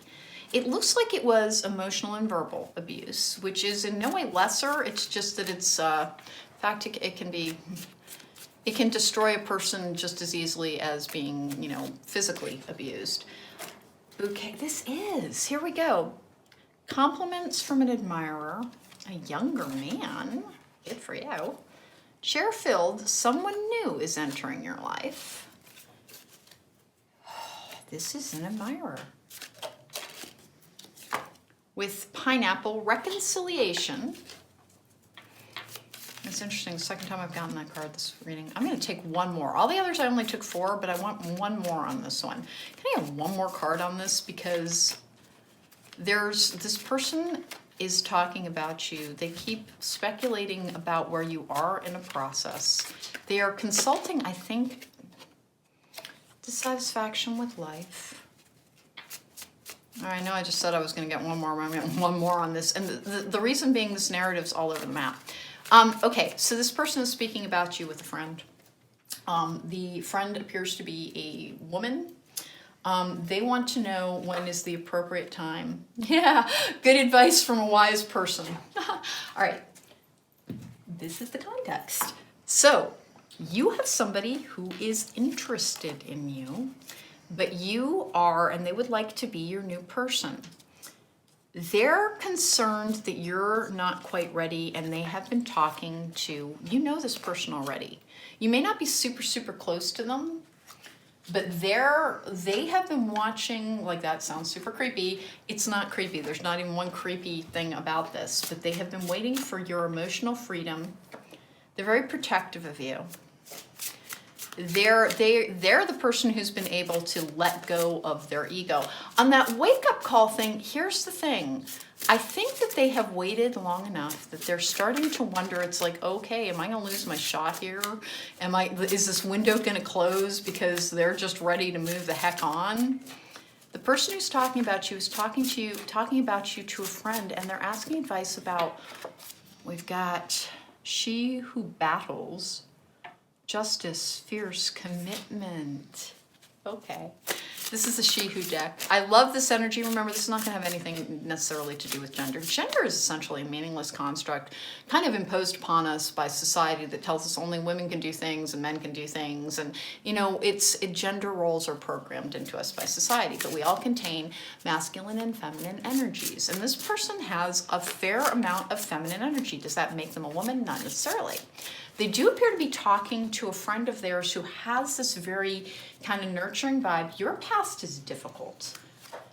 It looks like it was emotional and verbal abuse, which is in no way lesser. It's just that it's, in fact, it can destroy a person just as easily as being, physically abused. Okay, here we go. Compliments from an admirer, a younger man, good for you. Chair-filled, someone new is entering your life. This is an admirer. With pineapple, reconciliation. It's interesting, the second time I've gotten that card this reading. I'm going to take one more. All the others I only took 4, but I want one more on this one. Can I have one more card on this? Because this person is talking about you. They keep speculating about where you are in a process. They are consulting, I think, dissatisfaction with life. I know I just said I was going to get one more, but I'm getting one more on this. And the reason being this narrative's all over the map. Okay, so this person is speaking about you with a friend. The friend appears to be a woman. They want to know when is the appropriate time. Yeah, good advice from a wise person. All right, this is the context. So you have somebody who is interested in you, but you are, and they would like to be your new person. They're concerned that you're not quite ready, and they have been talking to, this person already. You may not be super, super close to them, but they have been watching, like that sounds super creepy. It's not creepy. There's not even one creepy thing about this, but they have been waiting for your emotional freedom. They're very protective of you. They're the person who's been able to let go of their ego. On that wake-up call thing, here's the thing. I think that they have waited long enough that they're starting to wonder, it's like, okay, am I going to lose my shot here? Is this window going to close because they're just ready to move the heck on? The person who's talking about you is talking about you to a friend, and they're asking advice about, we've got she who battles, justice, fierce commitment. Okay. This is a she who deck. I love this energy. Remember, this is not going to have anything necessarily to do with gender. Gender is essentially a meaningless construct kind of imposed upon us by society that tells us only women can do things and men can do things. And, gender roles are programmed into us by society, but we all contain masculine and feminine energies. And this person has a fair amount of feminine energy. Does that make them a woman? Not necessarily. They do appear to be talking to a friend of theirs who has this very kind of nurturing vibe. Your past is difficult.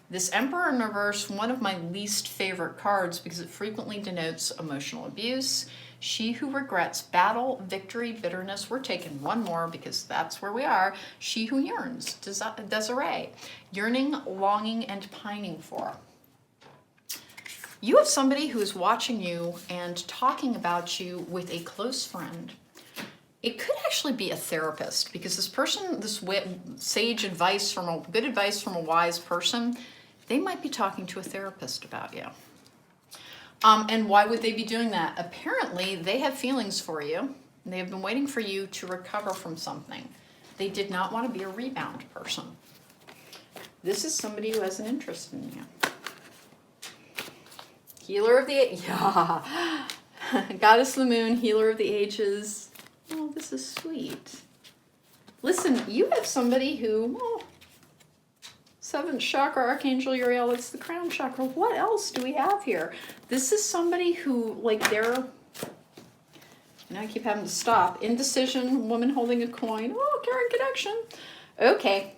This Emperor in reverse, one of my least favorite cards because it frequently denotes emotional abuse. She who regrets, battle, victory, bitterness. We're taking one more because that's where we are. She who yearns, Desiree. Yearning, longing, and pining for. You have somebody who is watching you and talking about you with a close friend. It could actually be a therapist because this person, sage advice good advice from a wise person, they might be talking to a therapist about you. And why would they be doing that? Apparently, they have feelings for you. They have been waiting for you to recover from something. They did not want to be a rebound person. This is somebody who has an interest in you. Healer of the ages. Yeah. Goddess of the moon, healer of the ages. Oh, this is sweet. Listen, you have somebody who, 7th chakra, Archangel Uriel, it's the crown chakra. What else do we have here? This is somebody who, I keep having to stop. Indecision, woman holding a coin. Oh, Karen connection. Okay.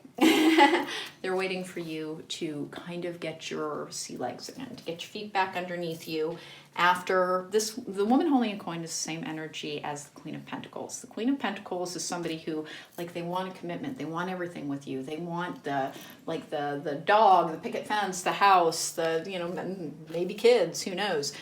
They're waiting for you to kind of get your sea legs again, to get your feet back underneath you. After this, the woman holding a coin is the same energy as the Queen of Pentacles. The Queen of Pentacles is somebody who, they want a commitment. They want everything with you. They want the dog, the picket fence, the house, maybe kids, who knows.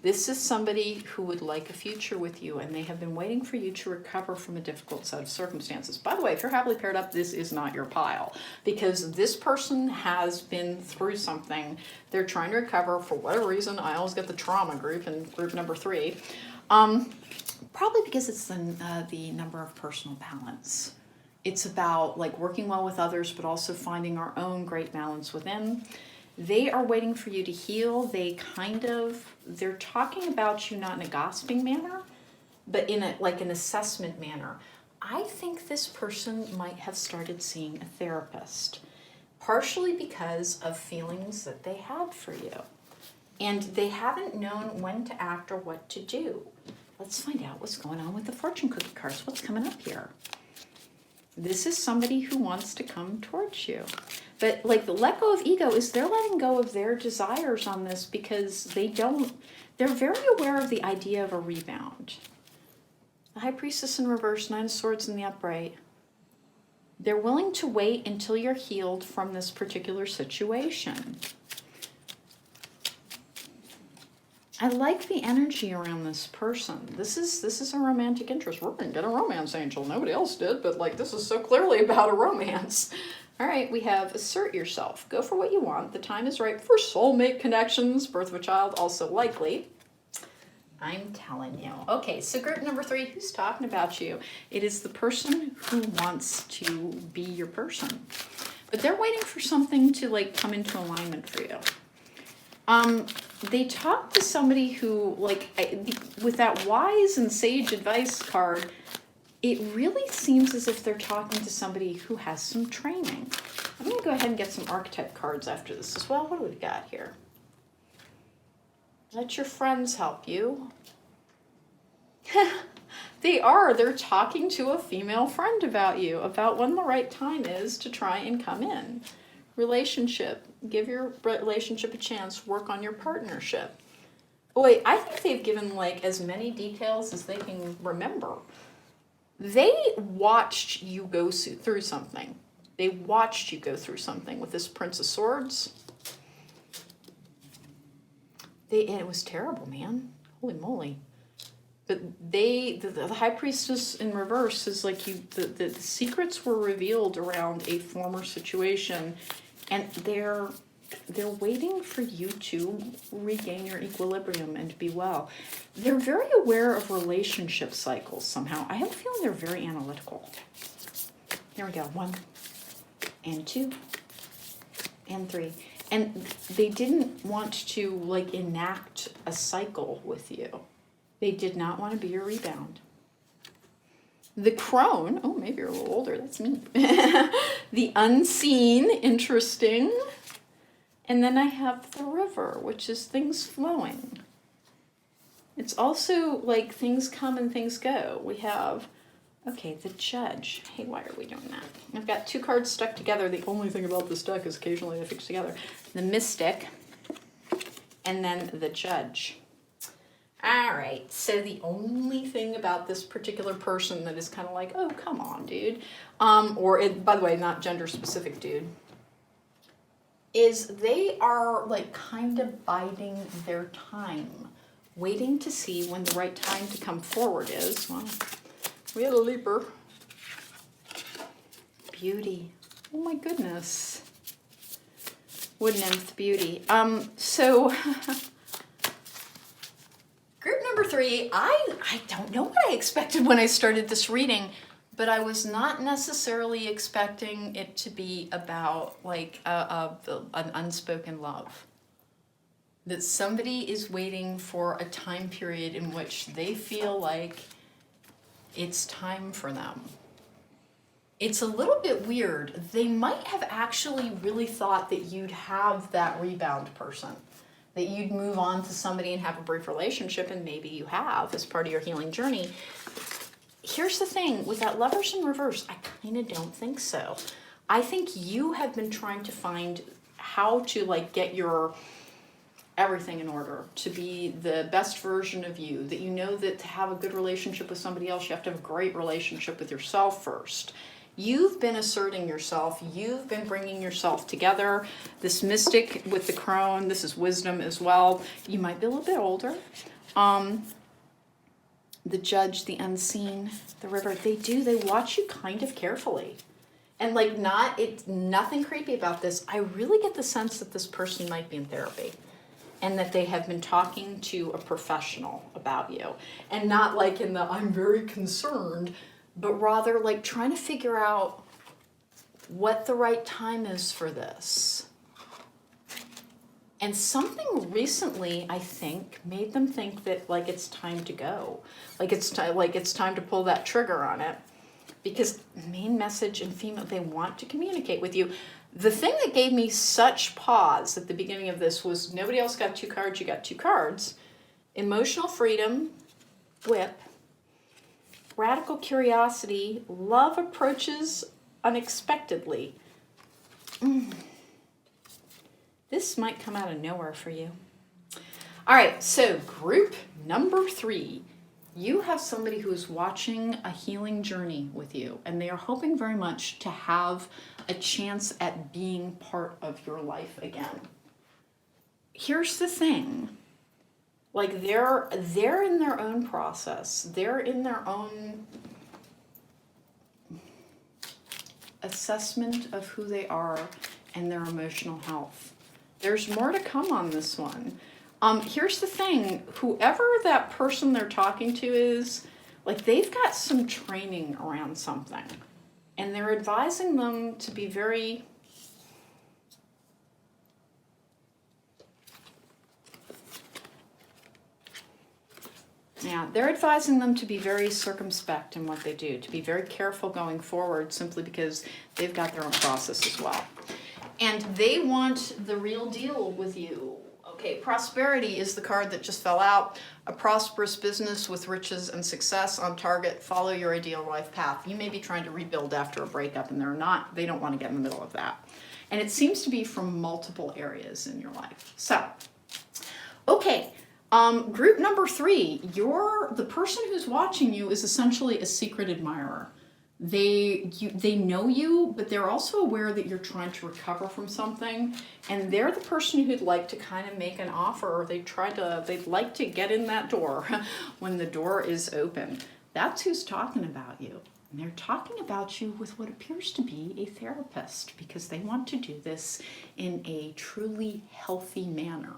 This is somebody who would like a future with you, and they have been waiting for you to recover from a difficult set of circumstances. By the way, if you're happily paired up, this is not your pile, because this person has been through something. They're trying to recover for whatever reason. I always get the trauma group in group number 3. Probably because it's the number of personal balance. It's about like working well with others, but also finding our own great balance within. They are waiting for you to heal. They're talking about you not in a gossiping manner, but in an assessment manner. I think this person might have started seeing a therapist, partially because of feelings that they had for you. And they haven't known when to act or what to do. Let's find out what's going on with the fortune cookie cards. What's coming up here? This is somebody who wants to come towards you. But like the let go of ego is they're letting go of their desires on this because they're very aware of the idea of a rebound. The High Priestess in reverse, 9 of Swords in the upright. They're willing to wait until you're healed from this particular situation. I like the energy around this person. This is a romantic interest. We're going to get a romance angel. Nobody else did, but like this is so clearly about a romance. All right, we have assert yourself. Go for what you want. The time is right for soulmate connections. Birth of a child also likely. I'm telling you. Okay, so group number 3, who's talking about you? It is the person who wants to be your person. But they're waiting for something to like come into alignment for you. They talk to somebody who, with that wise and sage advice card, it really seems as if they're talking to somebody who has some training. I'm going to go ahead and get some archetype cards after this as well. What do we got here? Let your friends help you. They're talking to a female friend about you, about when the right time is to try and come in. Relationship. Give your relationship a chance. Work on your partnership. Boy, I think they've given like as many details as they can remember. They watched you go through something. They watched you go through something with this Prince of Swords. And it was terrible, man. Holy moly. But the High Priestess in reverse is like the secrets were revealed around a former situation, and they're waiting for you to regain your equilibrium and be well. They're very aware of relationship cycles somehow. I have a feeling they're very analytical. There we go. 1 and 2 and 3. And they didn't want to like enact a cycle with you. They did not want to be your rebound. The crone, oh, maybe you're a little older, that's me. The unseen, interesting. And then I have the river, which is things flowing. It's also like things come and things go. We have, okay, the judge. Hey, why are we doing that? I've got 2 cards stuck together. The only thing about this deck is occasionally they fix together. The mystic, and then the judge. All right, so the only thing about this particular person that is kind of like, oh, come on, dude, by the way, not gender specific, dude, is they are like kind of biding their time, waiting to see when the right time to come forward is. Well, we had a leaper. Beauty. Oh my goodness. Wood nymph beauty. So group number 3, I don't know what I expected when I started this reading, but I was not necessarily expecting it to be about like an unspoken love. That somebody is waiting for a time period in which they feel like it's time for them. It's a little bit weird. They might have actually really thought that you'd have that rebound person, that you'd move on to somebody and have a brief relationship, and maybe you have as part of your healing journey. Here's the thing, with that Lovers in reverse, I kind of don't think so. I think you have been trying to find how to like get your everything in order, to be the best version of you, that you know that to have a good relationship with somebody else, you have to have a great relationship with yourself first. You've been asserting yourself. You've been bringing yourself together. This mystic with the crone, this is wisdom as well. You might be a little bit older. The judge, the unseen, the river, they watch you kind of carefully. And like it's nothing creepy about this. I really get the sense that this person might be in therapy and that they have been talking to a professional about you. And not like in the I'm very concerned, but rather like trying to figure out what the right time is for this. And something recently, I think, made them think that like it's time to go. Like it's time to pull that trigger on it. Because main message in female, they want to communicate with you. The thing that gave me such pause at the beginning of this was nobody else got 2 cards, you got 2 cards. Emotional freedom, whip, radical curiosity, love approaches unexpectedly. This might come out of nowhere for you. All right, so group number 3. You have somebody who is watching a healing journey with you, and they are hoping very much to have a chance at being part of your life again. Here's the thing. Like they're in their own process. They're in their own assessment of who they are and their emotional health. There's more to come on this one. Here's the thing, whoever that person they're talking to is, like they've got some training around something. And they're advising them to be very circumspect in what they do, to be very careful going forward simply because they've got their own process as well. And they want the real deal with you. Okay, prosperity is the card that just fell out. A prosperous business with riches and success on target. Follow your ideal life path. You may be trying to rebuild after a breakup and they don't want to get in the middle of that. And it seems to be from multiple areas in your life. So, okay, group number 3, the person who's watching you is essentially a secret admirer. They know you, but they're also aware that you're trying to recover from something, and they're the person who'd like to kind of make an offer, or they'd like to get in that door when the door is open. That's who's talking about you. And they're talking about you with what appears to be a therapist, because they want to do this in a truly healthy manner.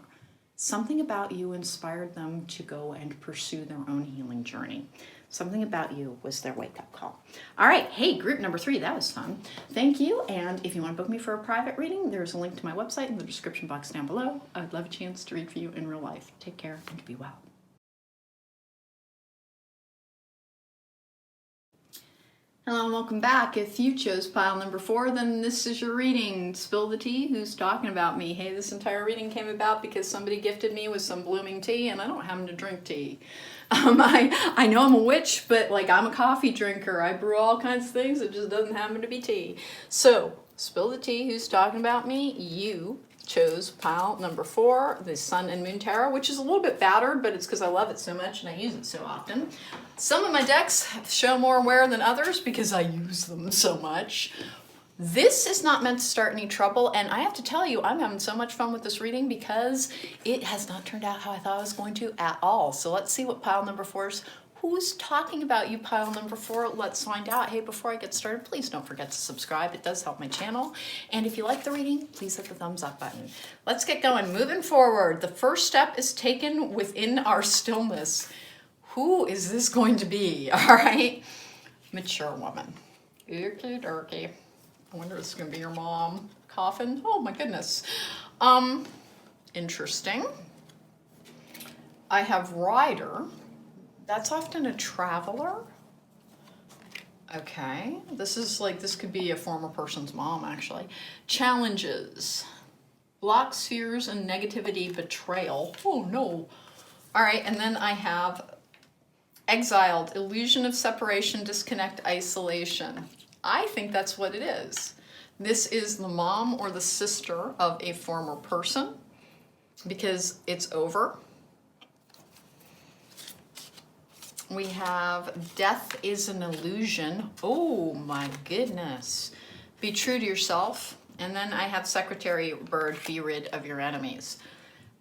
Something about you inspired them to go and pursue their own healing journey. Something about you was their wake-up call. All right, hey, group number 3, that was fun. Thank you, and if you want to book me for a private reading, there's a link to my website in the description box down below. I'd love a chance to read for you in real life. Take care and be well. Hello and welcome back. If you chose pile number 4, then this is your reading. Spill the tea, who's talking about me? Hey, this entire reading came about because somebody gifted me with some blooming tea, and I don't happen to drink tea. I know I'm a witch, but like I'm a coffee drinker. I brew all kinds of things. It just doesn't happen to be tea. So, spill the tea, who's talking about me? You chose pile number 4, the Sun and Moon Tarot, which is a little bit battered, but it's because I love it so much and I use it so often. Some of my decks show more wear than others because I use them so much. This is not meant to start any trouble, and I have to tell you, I'm having so much fun with this reading because it has not turned out how I thought it was going to at all. So let's see what pile number 4 is. Who's talking about you, pile number 4? Let's find out. Hey, before I get started, please don't forget to subscribe. It does help my channel. And if you like the reading, please hit the thumbs up button. Let's get going. Moving forward, the first step is taken within our stillness. Who is this going to be? All right. Mature woman. Okie dokie. I wonder if it's going to be your mom. Coffin? Oh my goodness. Interesting. I have rider. That's often a traveler. Okay. This could be a former person's mom, actually. Challenges. Blocks, fears, and negativity, betrayal. Oh no. All right, and then I have exiled, illusion of separation, disconnect, isolation. I think that's what it is. This is the mom or the sister of a former person because it's over. We have death is an illusion. Oh my goodness. Be true to yourself. And then I have secretary bird, be rid of your enemies.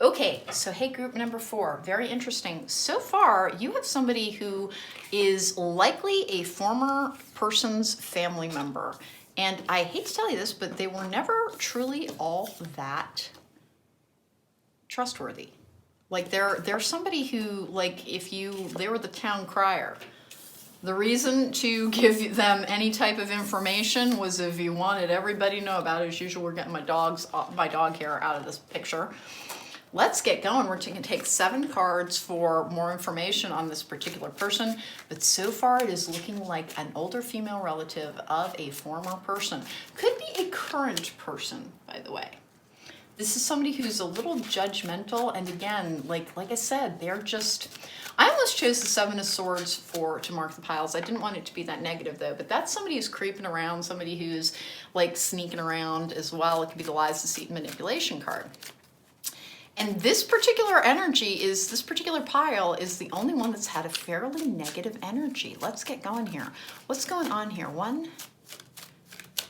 Okay, so hey, group number 4, very interesting. So far, you have somebody who is likely a former person's family member. And I hate to tell you this, but they were never truly all that trustworthy. Like they're somebody who, like, they were the town crier. The reason to give them any type of information was if you wanted everybody to know about it. As usual, we're getting my dog hair out of this picture. Let's get going. We're going to take 7 cards for more information on this particular person. But so far, it is looking like an older female relative of a former person. Could be a current person, by the way. This is somebody who's a little judgmental, and again, like I said, they're just, I almost chose the 7 of Swords to mark the piles. I didn't want it to be that negative though, but that's somebody who's creeping around, somebody who's like sneaking around as well. It could be the lies, deceit, and manipulation card. And this particular this particular pile is the only one that's had a fairly negative energy. Let's get going here. What's going on here? 1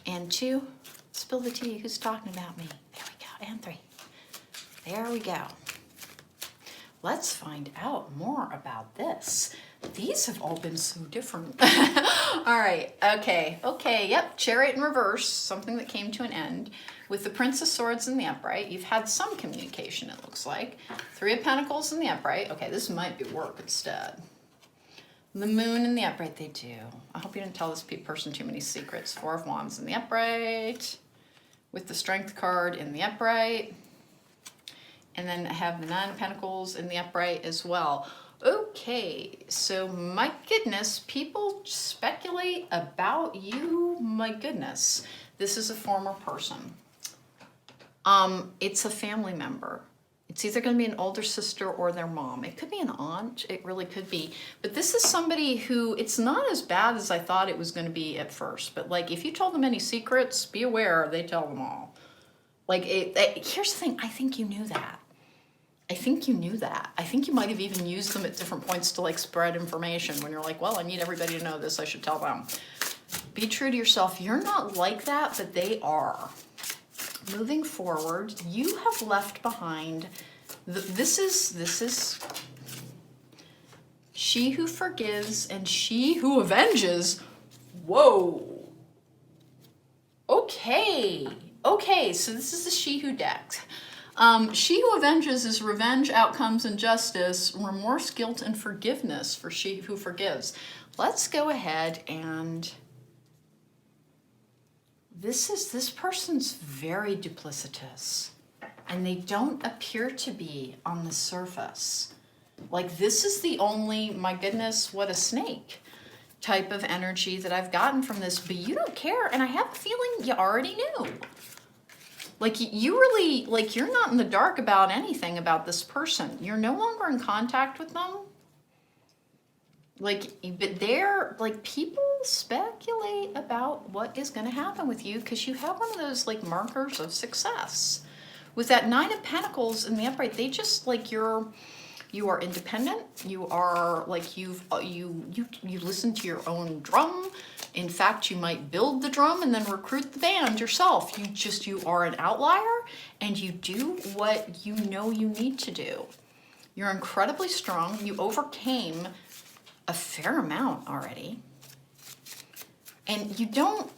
and 2. Spill the tea. Who's talking about me? There we go. And 3. There we go. Let's find out more about this. These have all been so different. All right. Okay. Yep. Chariot in reverse. Something that came to an end. With the Prince of Swords in the upright, you've had some communication, it looks like. 3 of Pentacles in the upright. Okay, this might be work instead. The Moon in the upright, they do. I hope you didn't tell this person too many secrets. 4 of Wands in the upright. With the Strength card in the upright. And then I have the 9 of Pentacles in the upright as well. Okay, so my goodness, people speculate about you. My goodness, this is a former person. It's a family member. It's either going to be an older sister or their mom. It could be an aunt. It really could be. But this is somebody who, it's not as bad as I thought it was going to be at first. But like, if you told them any secrets, be aware they tell them all. Like, here's the thing. I think you knew that. I think you knew that. I think you might have even used them at different points to like spread information when you're like, well, I need everybody to know this. I should tell them. Be true to yourself. You're not like that, but they are. Moving forward, you have left behind, this is she who forgives and she who avenges. Whoa. Okay, so this is the she who deck. She who avenges is revenge, outcomes, and justice, remorse, guilt, and forgiveness for she who forgives. Let's go ahead and this person's very duplicitous, and they don't appear to be on the surface. Like, this is the only, my goodness, what a snake type of energy that I've gotten from this, but you don't care, and I have a feeling you already knew. Like, you really, like, you're not in the dark about anything about this person. You're no longer in contact with them. Like, but they're, like, people speculate about what is going to happen with you because you have one of those, like, markers of success. With that 9 of Pentacles in the upright, they just, like, you are independent. You are, like, you listen to your own drum. In fact, you might build the drum and then recruit the band yourself. You are an outlier, and you do what you know you need to do. You're incredibly strong. You overcame a fair amount already. And you don't,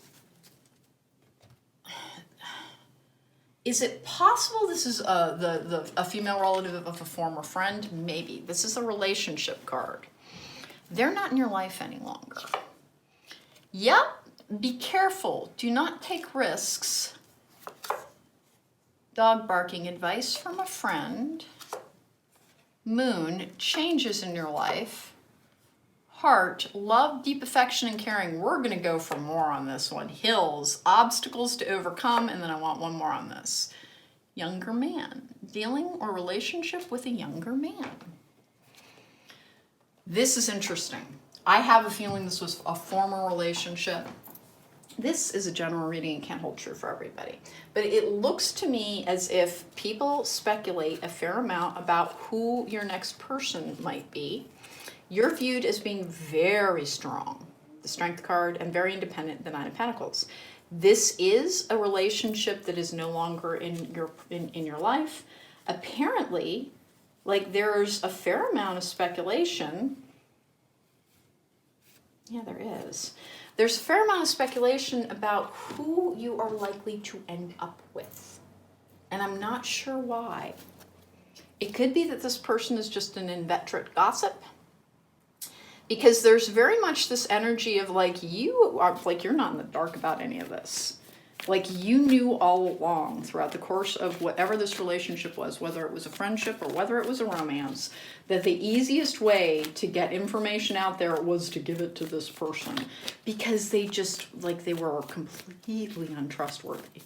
is it possible this is a female relative of a former friend? Maybe. This is a relationship card. They're not in your life any longer. Yep, be careful. Do not take risks. Dog barking, advice from a friend. Moon, changes in your life. Heart, love, deep affection, and caring. We're going to go for more on this one. Hills, obstacles to overcome, and then I want one more on this. Younger man, dealing or relationship with a younger man. This is interesting. I have a feeling this was a former relationship. This is a general reading and can't hold true for everybody. But it looks to me as if people speculate a fair amount about who your next person might be. You're viewed as being very strong, the Strength card, and very independent, the Nine of Pentacles. This is a relationship that is no longer in your life. Apparently, like, there's a fair amount of speculation. Yeah, there is. There's a fair amount of speculation about who you are likely to end up with. And I'm not sure why. It could be that this person is just an inveterate gossip. Because there's very much this energy of like, you are like, you're not in the dark about any of this. Like, you knew all along throughout the course of whatever this relationship was, whether it was a friendship or whether it was a romance, that the easiest way to get information out there was to give it to this person. Because they just, like, they were completely untrustworthy.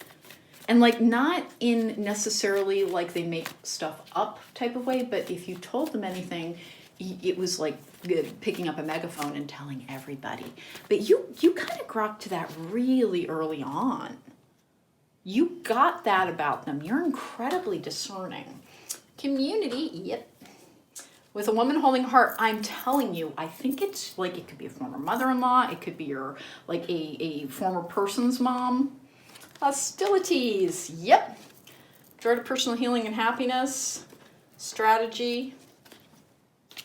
And like, not in necessarily like they make stuff up type of way, but if you told them anything, it was like picking up a megaphone and telling everybody. But you kind of grokked to that really early on. You got that about them. You're incredibly discerning. Community, yep. With a woman holding a heart, I'm telling you, I think it's like, it could be a former mother-in-law, it could be your, like a former person's mom. Hostilities, yep. Joy to personal healing and happiness. Strategy.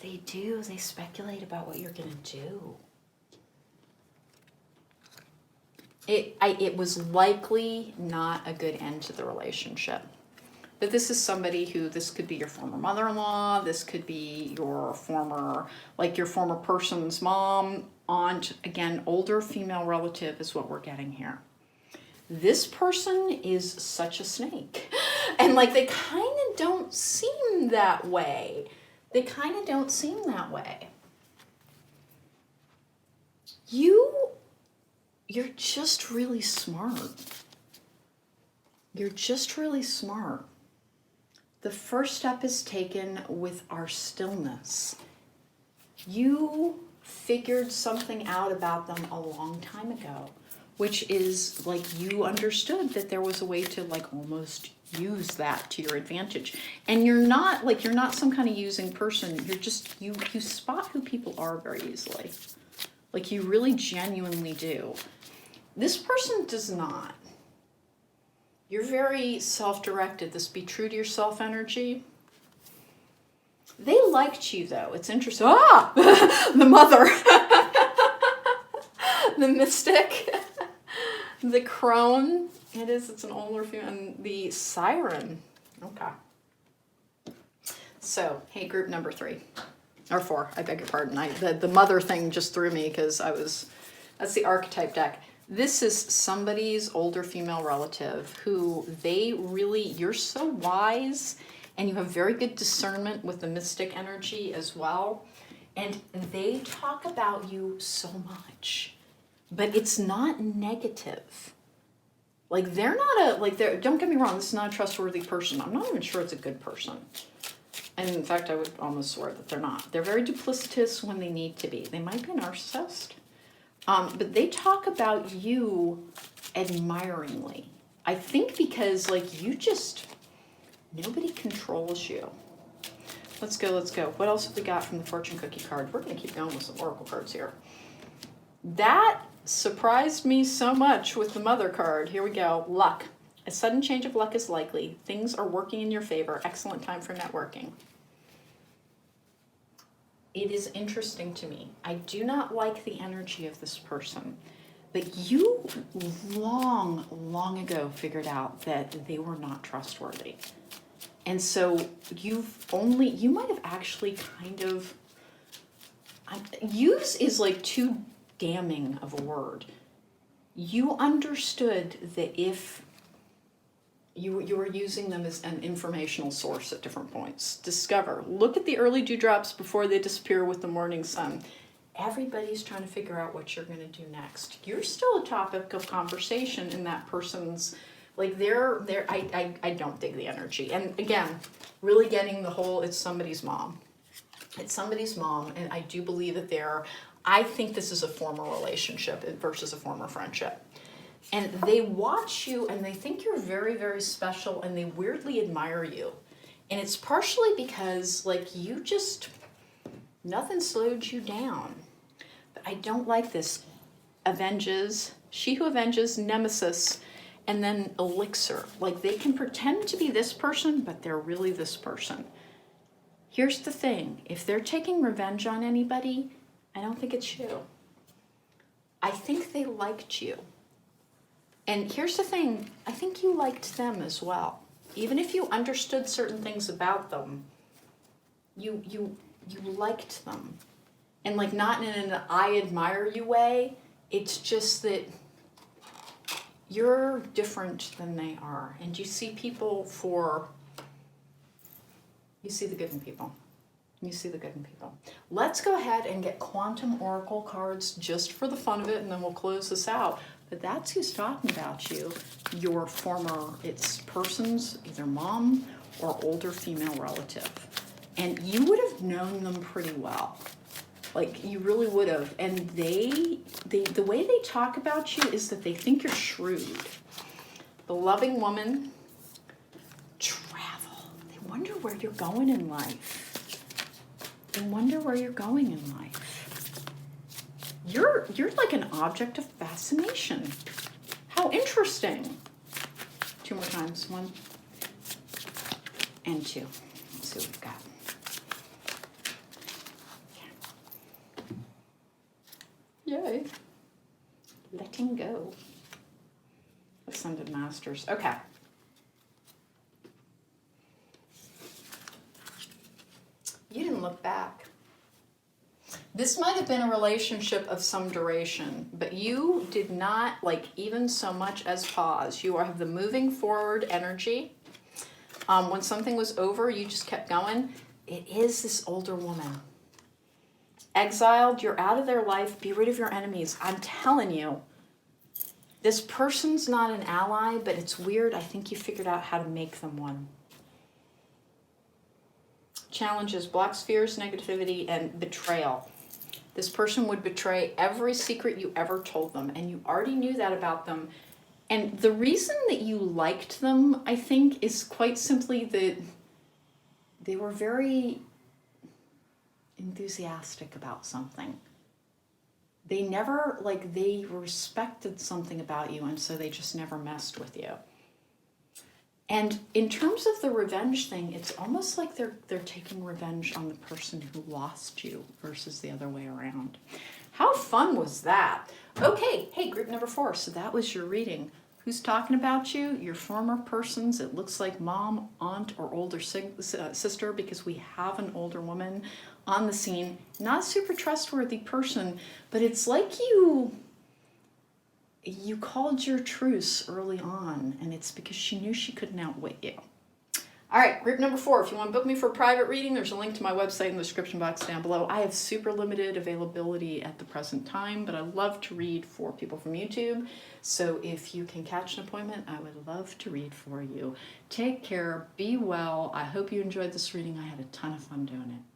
They do, they speculate about what you're gonna do. It was likely not a good end to the relationship. But this is somebody who, this could be your former mother-in-law, this could be your former, like your former person's mom, aunt, again, older female relative is what we're getting here. This person is such a snake. And like, they kind of don't seem that way. They kind of don't seem that way. You're just really smart. You're just really smart. The first step is taken with our stillness. You figured something out about them a long time ago, which is like, you understood that there was a way to like almost use that to your advantage. And you're not like, you're not some kind of using person. You're just, you spot who people are very easily. Like, you really genuinely do. This person does not. You're very self-directed. This be true to yourself energy. They liked you though. It's interesting. Ah! The mother. The mystic. The crone. It's an older female. And the siren. Okay. So, hey, group number 3. Or 4, I beg your pardon. The mother thing just threw me because that's the archetype deck. This is somebody's older female relative who you're so wise and you have very good discernment with the mystic energy as well. And they talk about you so much, but it's not negative. Like, they're not don't get me wrong, this is not a trustworthy person. I'm not even sure it's a good person. And in fact, I would almost swear that they're not. They're very duplicitous when they need to be. They might be a narcissist. But they talk about you admiringly. I think because, like, nobody controls you. Let's go. What else have we got from the fortune cookie card? We're going to keep going with some oracle cards here. That surprised me so much with the mother card. Here we go. Luck. A sudden change of luck is likely. Things are working in your favor. Excellent time for networking. It is interesting to me. I do not like the energy of this person, but you long ago figured out that they were not trustworthy. And so you might have actually kind of, use is like too damning of a word. You understood that if you were using them as an informational source at different points. Discover. Look at the early dewdrops before they disappear with the morning sun. Everybody's trying to figure out what you're going to do next. You're still a topic of conversation in that person's, like, I don't dig the energy. And again, really getting the whole, it's somebody's mom. It's somebody's mom, and I do believe that I think this is a former relationship versus a former friendship. And they watch you and they think you're very, very special and they weirdly admire you. And it's partially because, like, Nothing slowed you down. But I don't like this. Avenges, she who avenges, nemesis, and then elixir. Like they can pretend to be this person, but they're really this person. Here's the thing. If they're taking revenge on anybody, I don't think it's you. I think they liked you. And here's the thing. I think you liked them as well. Even if you understood certain things about them, you liked them. And like not in an I admire you way. It's just that you're different than they are. And you see people you see the good in people. You see the good in people. Let's go ahead and get quantum oracle cards just for the fun of it, and then we'll close this out. But that's who's talking about you. Your former, it's person's either mom or older female relative. And you would have known them pretty well. Like, you really would have. And the way they talk about you is that they think you're shrewd. The loving woman, travel. They wonder where you're going in life. They wonder where you're going in life. You're like an object of fascination. How interesting. 2 more times. 1 and 2. Let's see what we've got. Yay. Letting go. Ascended Masters. Okay. You didn't look back. This might have been a relationship of some duration, but you did not like even so much as pause. You have the moving forward energy. When something was over, you just kept going. It is this older woman. Exiled, you're out of their life, be rid of your enemies. I'm telling you, this person's not an ally, but it's weird. I think you figured out how to make them one. Challenges, black spheres, negativity, and betrayal. This person would betray every secret you ever told them, and you already knew that about them. And the reason that you liked them, I think, is quite simply that they were very enthusiastic about something. They never, like, they respected something about you, and so they just never messed with you. And in terms of the revenge thing, it's almost like they're taking revenge on the person who lost you versus the other way around. How fun was that? Okay, hey, group number 4. So that was your reading. Who's talking about you? Your former persons. It looks like mom, aunt, or older sister, because we have an older woman on the scene. Not a super trustworthy person, but it's like you called your truce early on, and it's because she knew she couldn't outwit you. All right, group number 4. If you want to book me for a private reading, there's a link to my website in the description box down below. I have super limited availability at the present time, but I love to read for people from YouTube. So if you can catch an appointment, I would love to read for you. Take care, be well. I hope you enjoyed this reading. I had a ton of fun doing it.